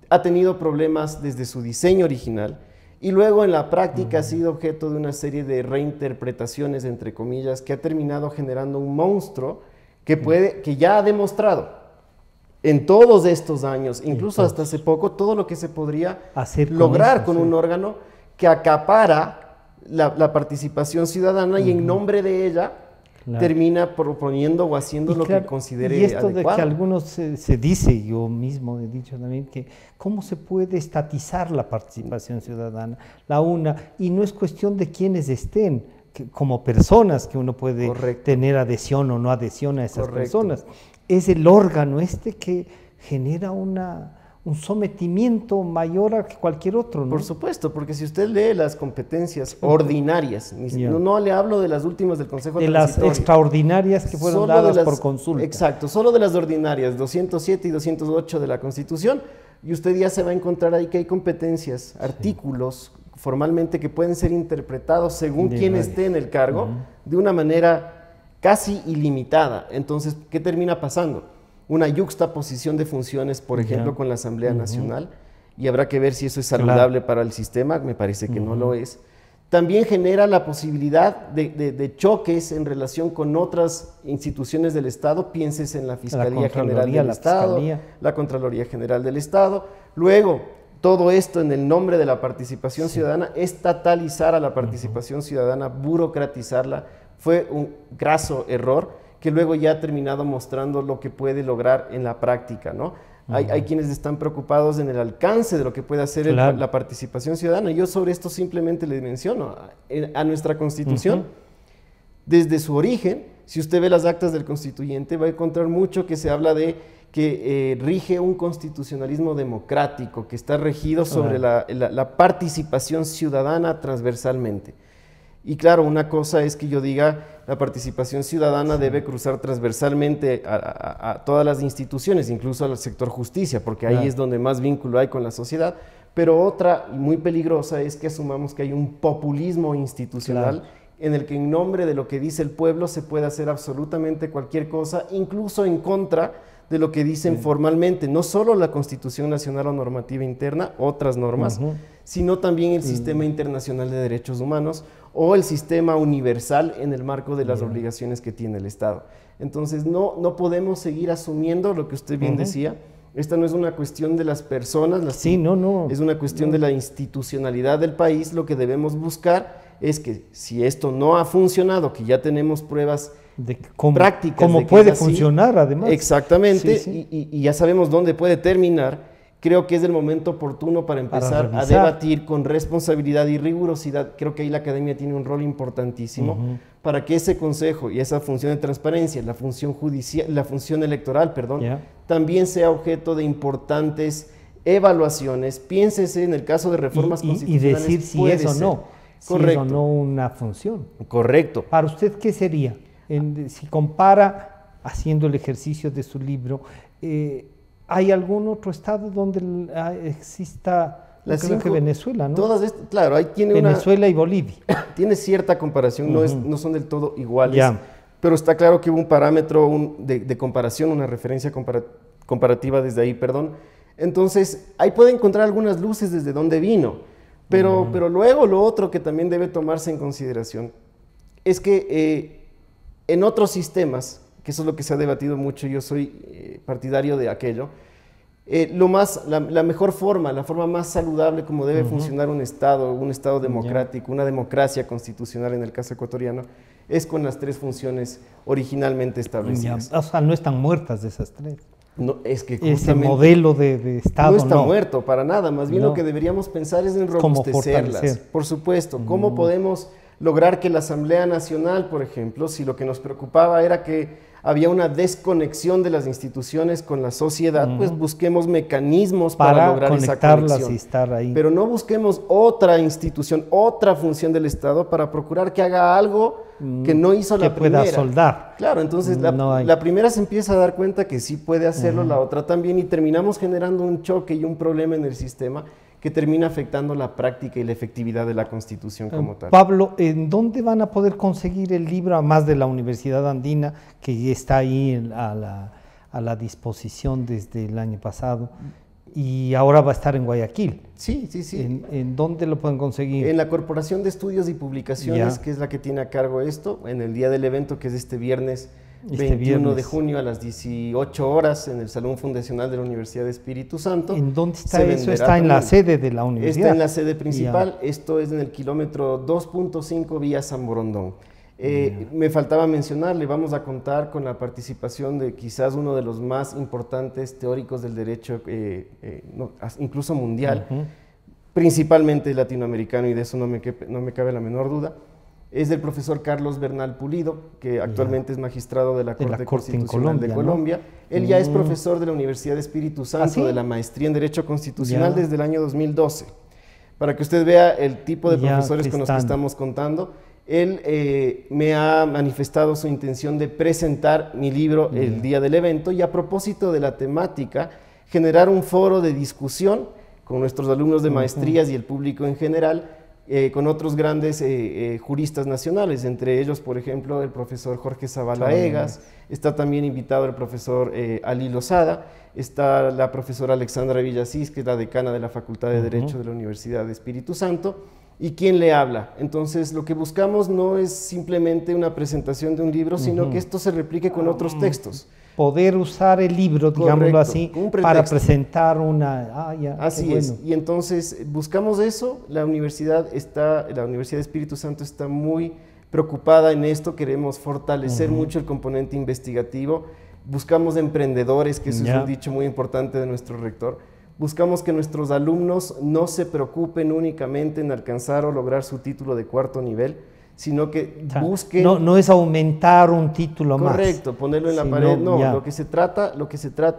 ha tenido problemas desde su diseño original y luego en la práctica ha sido objeto de una serie de reinterpretaciones, entre comillas, que ha terminado generando un monstruo que ya ha demostrado en todos estos años, incluso hasta hace poco, todo lo que se podría lograr con un órgano que acapara la participación ciudadana y en nombre de ella termina proponiendo o haciendo lo que considere adecuado. Y esto de que algunos se dice, yo mismo he dicho también, que cómo se puede estatizar la participación ciudadana, y no es cuestión de quienes estén, como personas que uno puede tener adhesión o no adhesión a esas personas, es el órgano que genera un sometimiento mayor a cualquier otro, ¿no? Por supuesto, porque si usted lee las competencias ordinarias, no le hablo de las últimas del Consejo Transitorio, de las extraordinarias que fueron dadas por consulta. Exacto, solo de las ordinarias, 207 y 208 de la Constitución, y usted ya se va a encontrar ahí que hay competencias, artículos formalmente que pueden ser interpretados según quien esté en el cargo, de una manera casi ilimitada. Entonces, ¿qué termina pasando? Una yuxtaposición de funciones, por ejemplo, con la Asamblea Nacional, y habrá que ver si eso es saludable para el sistema, me parece que no lo es. También genera la posibilidad de choques en relación con otras instituciones del Estado, pienses en la Fiscalía General del Estado, la Contraloría General del Estado. Luego, todo esto en el nombre de la participación ciudadana, estatalizar a la participación ciudadana, burocratizarla, fue un graso error, que luego ya ha terminado mostrando lo que puede lograr en la práctica, ¿no? Hay quienes están preocupados en el alcance de lo que puede hacer la participación ciudadana. Yo sobre esto simplemente les menciono a nuestra Constitución. Desde su origen, si usted ve las actas del constituyente, va a encontrar mucho que se habla de que rige un constitucionalismo democrático, que está regido sobre la participación ciudadana transversalmente. Y claro, una cosa es que yo diga, la participación ciudadana debe cruzar transversalmente a todas las instituciones, incluso al sector justicia, porque ahí es donde más vínculo hay con la sociedad. Pero otra, y muy peligrosa, es que asumamos que hay un populismo institucional en el que en nombre de lo que dice el pueblo se puede hacer absolutamente cualquier cosa, incluso en contra de lo que dicen formalmente, no solo la Constitución Nacional o Normativa Interna, otras normas, sino también el Sistema Internacional de Derechos Humanos o el sistema universal en el marco de las obligaciones que tiene el Estado. Entonces no podemos seguir asumiendo lo que usted bien decía. Esta no es una cuestión de las personas, es una cuestión de la institucionalidad del país. Lo que debemos buscar es que si esto no ha funcionado, que ya tenemos pruebas prácticas cómo de que puede es así, funcionar además. Exactamente, y ya sabemos dónde puede terminar. Creo que es el momento oportuno para empezar a debatir con responsabilidad y rigurosidad. Creo que ahí la academia tiene un rol importantísimo para que ese consejo y esa función de transparencia, la función judicial, la función electoral, también sea objeto de importantes evaluaciones. Piénsese en el caso de reformas constitucionales. Y decir si es o no. Correcto. Si es o no una función. Correcto. Para usted, ¿qué sería? Si compara, haciendo el ejercicio de su libro, ¿Hay algún otro estado donde exista, creo que Venezuela, ¿no? Todas claro, ahí tiene Venezuela y Bolivia. Tiene cierta comparación, no son del todo iguales, pero está claro que hubo un parámetro de comparación, una referencia comparativa desde ahí, perdón. Entonces, ahí puede encontrar algunas luces desde dónde vino, pero luego lo otro que también debe tomarse en consideración es que en otros sistemas, que eso es lo que se ha debatido mucho, yo soy partidario de aquello, la mejor forma, la forma más saludable como debe funcionar un Estado democrático, una democracia constitucional en el caso ecuatoriano, es con las tres funciones originalmente establecidas. O sea, no están muertas esas tres. No, es que ese modelo de Estado no está muerto para nada, más bien lo que deberíamos pensar es en robustecerlas. Por supuesto, ¿cómo podemos lograr que la Asamblea Nacional, por ejemplo, si lo que nos preocupaba era que había una desconexión de las instituciones con la sociedad, pues busquemos mecanismos para lograr esa conexión. Y estar ahí. Pero no busquemos otra institución, otra función del Estado para procurar que haga algo que no hizo la primera. Que pueda soldar. Claro, entonces la primera se empieza a dar cuenta que sí puede hacerlo, la otra también, y terminamos generando un choque y un problema en el sistema que termina afectando la práctica y la efectividad de la Constitución como tal. Pablo, ¿en dónde van a poder conseguir el libro, además de la Universidad Andina, que está ahí a la disposición desde el año pasado, y ahora va a estar en Guayaquil? Sí. ¿En dónde lo pueden conseguir? En la Corporación de Estudios y Publicaciones, que es la que tiene a cargo esto, en el día del evento, que es este viernes 21 de junio a las 18 horas en el Salón Fundacional de la Universidad de Espíritu Santo. ¿En dónde está eso? ¿Está en la sede de la universidad? Está en la sede principal, esto es en el kilómetro 2.5 vía San Borondón. Me faltaba mencionarle, vamos a contar con la participación de quizás uno de los más importantes teóricos del derecho, incluso mundial, principalmente latinoamericano, y de eso no me cabe la menor duda. Es del profesor Carlos Bernal Pulido, que actualmente es magistrado de la Corte Constitucional de Colombia. Él ya es profesor de la Universidad de Espíritu Santo, de la maestría en Derecho Constitucional desde el año 2012. Para que usted vea el tipo de profesores con los que estamos contando, él me ha manifestado su intención de presentar mi libro el día del evento, y a propósito de la temática, generar un foro de discusión con nuestros alumnos de maestrías y el público en general, con otros grandes juristas nacionales, entre ellos, por ejemplo, el profesor Jorge Zavala Egas, está también invitado el profesor Ali Lozada, está la profesora Alexandra Villasís, que es la decana de la Facultad de Derecho de la Universidad de Espíritu Santo, y quién le habla. Entonces, lo que buscamos no es simplemente una presentación de un libro, sino que esto se replique con otros textos. Poder usar el libro, digámoslo así, para presentar una... Así es, y entonces buscamos eso. La Universidad de Espíritu Santo está muy preocupada en esto, queremos fortalecer mucho el componente investigativo, buscamos emprendedores, que eso es un dicho muy importante de nuestro rector. Buscamos que nuestros alumnos no se preocupen únicamente en alcanzar o lograr su título de cuarto nivel, sino que busquen... No es aumentar un título más. Correcto, ponerlo en la pared, no. Lo que se trata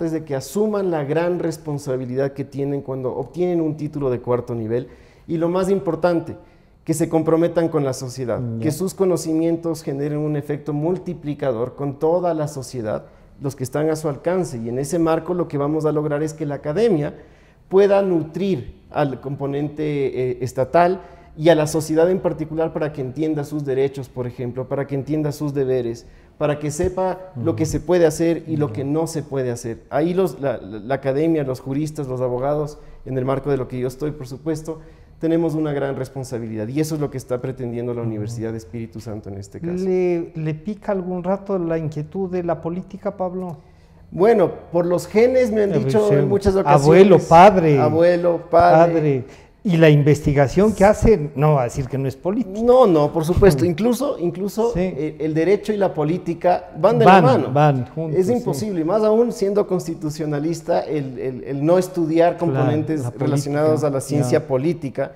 es de que asuman la gran responsabilidad que tienen cuando obtienen un título de cuarto nivel, y lo más importante, que se comprometan con la sociedad, que sus conocimientos generen un efecto multiplicador con toda la sociedad, los que están a su alcance, y en ese marco lo que vamos a lograr es que la academia pueda nutrir al componente estatal y a la sociedad en particular, para que entienda sus derechos, por ejemplo, para que entienda sus deberes, para que sepa lo que se puede hacer y lo que no se puede hacer. Ahí la academia, los juristas, los abogados, en el marco de lo que yo estoy, por supuesto, tenemos una gran responsabilidad, y eso es lo que está pretendiendo la Universidad de Espíritu Santo en este caso. ¿Le pica algún rato la inquietud de la política, Pablo? Bueno, por los genes me han dicho en muchas ocasiones. Abuelo, padre. Y la investigación que hace, no va a decir que no es política. No, por supuesto. Incluso el derecho y la política van de la mano. Van juntos. Es imposible, y más aún siendo constitucionalista, el no estudiar componentes relacionados a la ciencia política,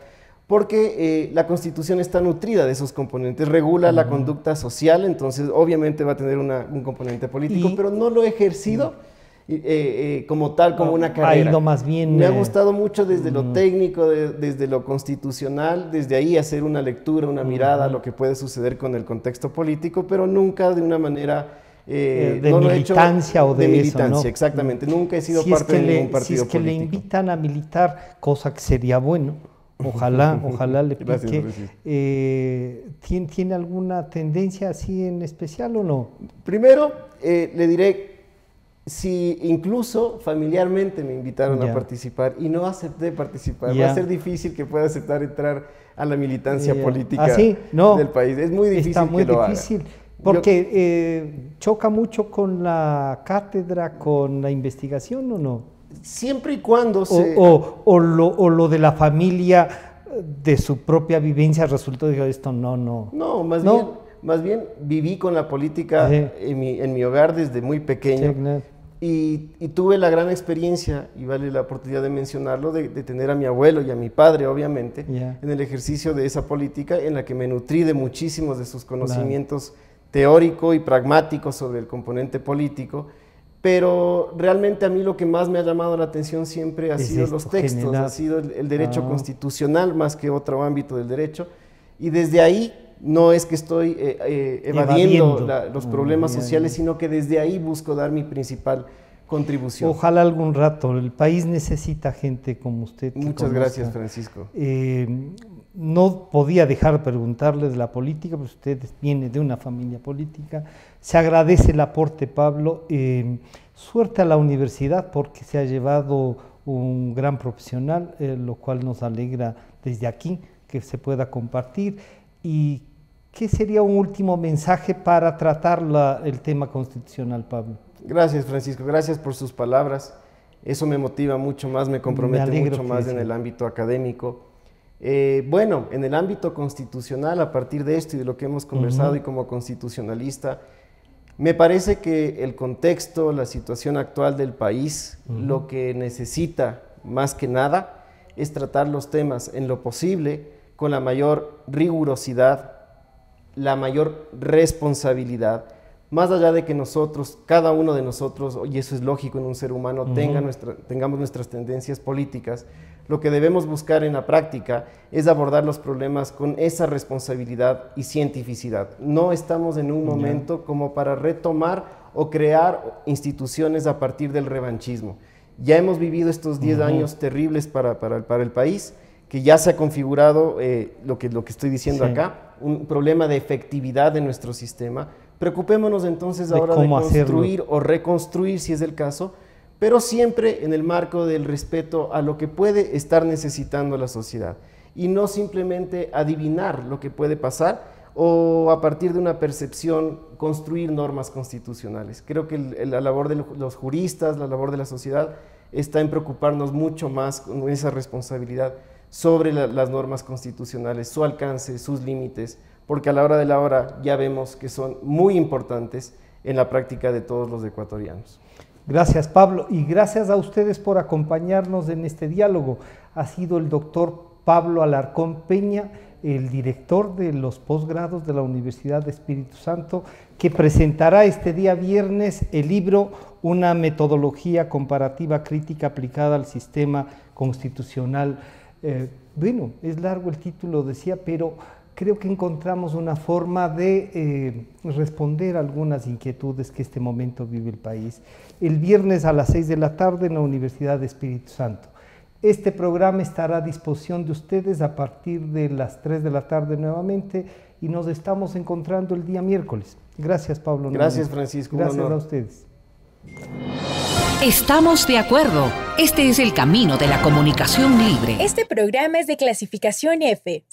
porque la Constitución está nutrida de esos componentes, regula la conducta social, entonces obviamente va a tener un componente político, pero no lo he ejercido como tal, como una carrera. Ha ido más bien... Me ha gustado mucho desde lo técnico, desde lo constitucional, desde ahí hacer una lectura, una mirada a lo que puede suceder con el contexto político, pero nunca de una manera de militancia o de militancia, eso, ¿no? Exactamente. Nunca he sido parte de ningún partido político. Si es que le invitan a militar, cosa que sería bueno, ojalá le pique. ¿Tiene alguna tendencia así en especial o no? Primero, le diré, si incluso familiarmente me invitaron a participar y no acepté participar, va a ser difícil que pueda aceptar entrar a la militancia política del país. Es muy difícil. Está muy difícil. Porque choca mucho con la cátedra, con la investigación, ¿o no? Siempre y cuando se... O lo de la familia, de su propia vivencia, resultó, digo, esto no. No, más bien viví con la política en mi hogar desde muy pequeño. Y tuve la gran experiencia, y vale la oportunidad de mencionarlo, de tener a mi abuelo y a mi padre, obviamente, en el ejercicio de esa política, en la que me nutrí de muchísimos de sus conocimientos teórico y pragmático sobre el componente político, pero realmente a mí lo que más me ha llamado la atención siempre ha sido los textos, ha sido el derecho constitucional más que otro ámbito del derecho, y desde ahí no es que estoy evadiendo los problemas sociales, sino que desde ahí busco dar mi principal contribución. Ojalá algún rato, el país necesita gente como usted. Muchas gracias, Francisco. No podía dejar de preguntarle de la política, pues usted viene de una familia política. Se agradece el aporte, Pablo. Suerte a la universidad porque se ha llevado un gran profesional, lo cual nos alegra desde aquí que se pueda compartir. ¿Y qué sería un último mensaje para tratar el tema constitucional, Pablo? Gracias, Francisco. Gracias por sus palabras. Eso me motiva mucho más, me compromete mucho más en el ámbito académico. Bueno, en el ámbito constitucional, a partir de esto y de lo que hemos conversado y como constitucionalista, me parece que el contexto, la situación actual del país, lo que necesita más que nada es tratar los temas en lo posible con la mayor rigurosidad, la mayor responsabilidad, más allá de que nosotros, cada uno de nosotros, y eso es lógico en un ser humano, tengamos nuestras tendencias políticas. Lo que debemos buscar en la práctica es abordar los problemas con esa responsabilidad y cientificidad. No estamos en un momento como para retomar o crear instituciones a partir del revanchismo. Ya hemos vivido estos 10 años terribles para el país, que ya se ha configurado lo que estoy diciendo acá, un problema de efectividad de nuestro sistema. Preocupémonos entonces ahora de construir o reconstruir, si es el caso, pero siempre en el marco del respeto a lo que puede estar necesitando la sociedad y no simplemente adivinar lo que puede pasar o a partir de una percepción construir normas constitucionales. Creo que la labor de los juristas, la labor de la sociedad está en preocuparnos mucho más con esa responsabilidad sobre las normas constitucionales, su alcance, sus límites, porque a la hora de la hora ya vemos que son muy importantes en la práctica de todos los ecuatorianos. Gracias, Pablo, y gracias a ustedes por acompañarnos en este diálogo. Ha sido el doctor Pablo Alarcón Peña, el director de los posgrados de la Universidad de Espíritu Santo, que presentará este día viernes el libro Una metodología comparativa crítica aplicada al sistema constitucional. Bueno, es largo el título, decía, pero creo que encontramos una forma de responder a algunas inquietudes que este momento vive el país. El viernes a las 6 de la tarde en la Universidad de Espíritu Santo. Este programa estará a disposición de ustedes a partir de las 3 de la tarde nuevamente y nos estamos encontrando el día miércoles. Gracias, Pablo. Gracias, Francisco. Gracias a ustedes. Estamos de acuerdo. Este es el camino de la comunicación libre. Este programa es de clasificación F,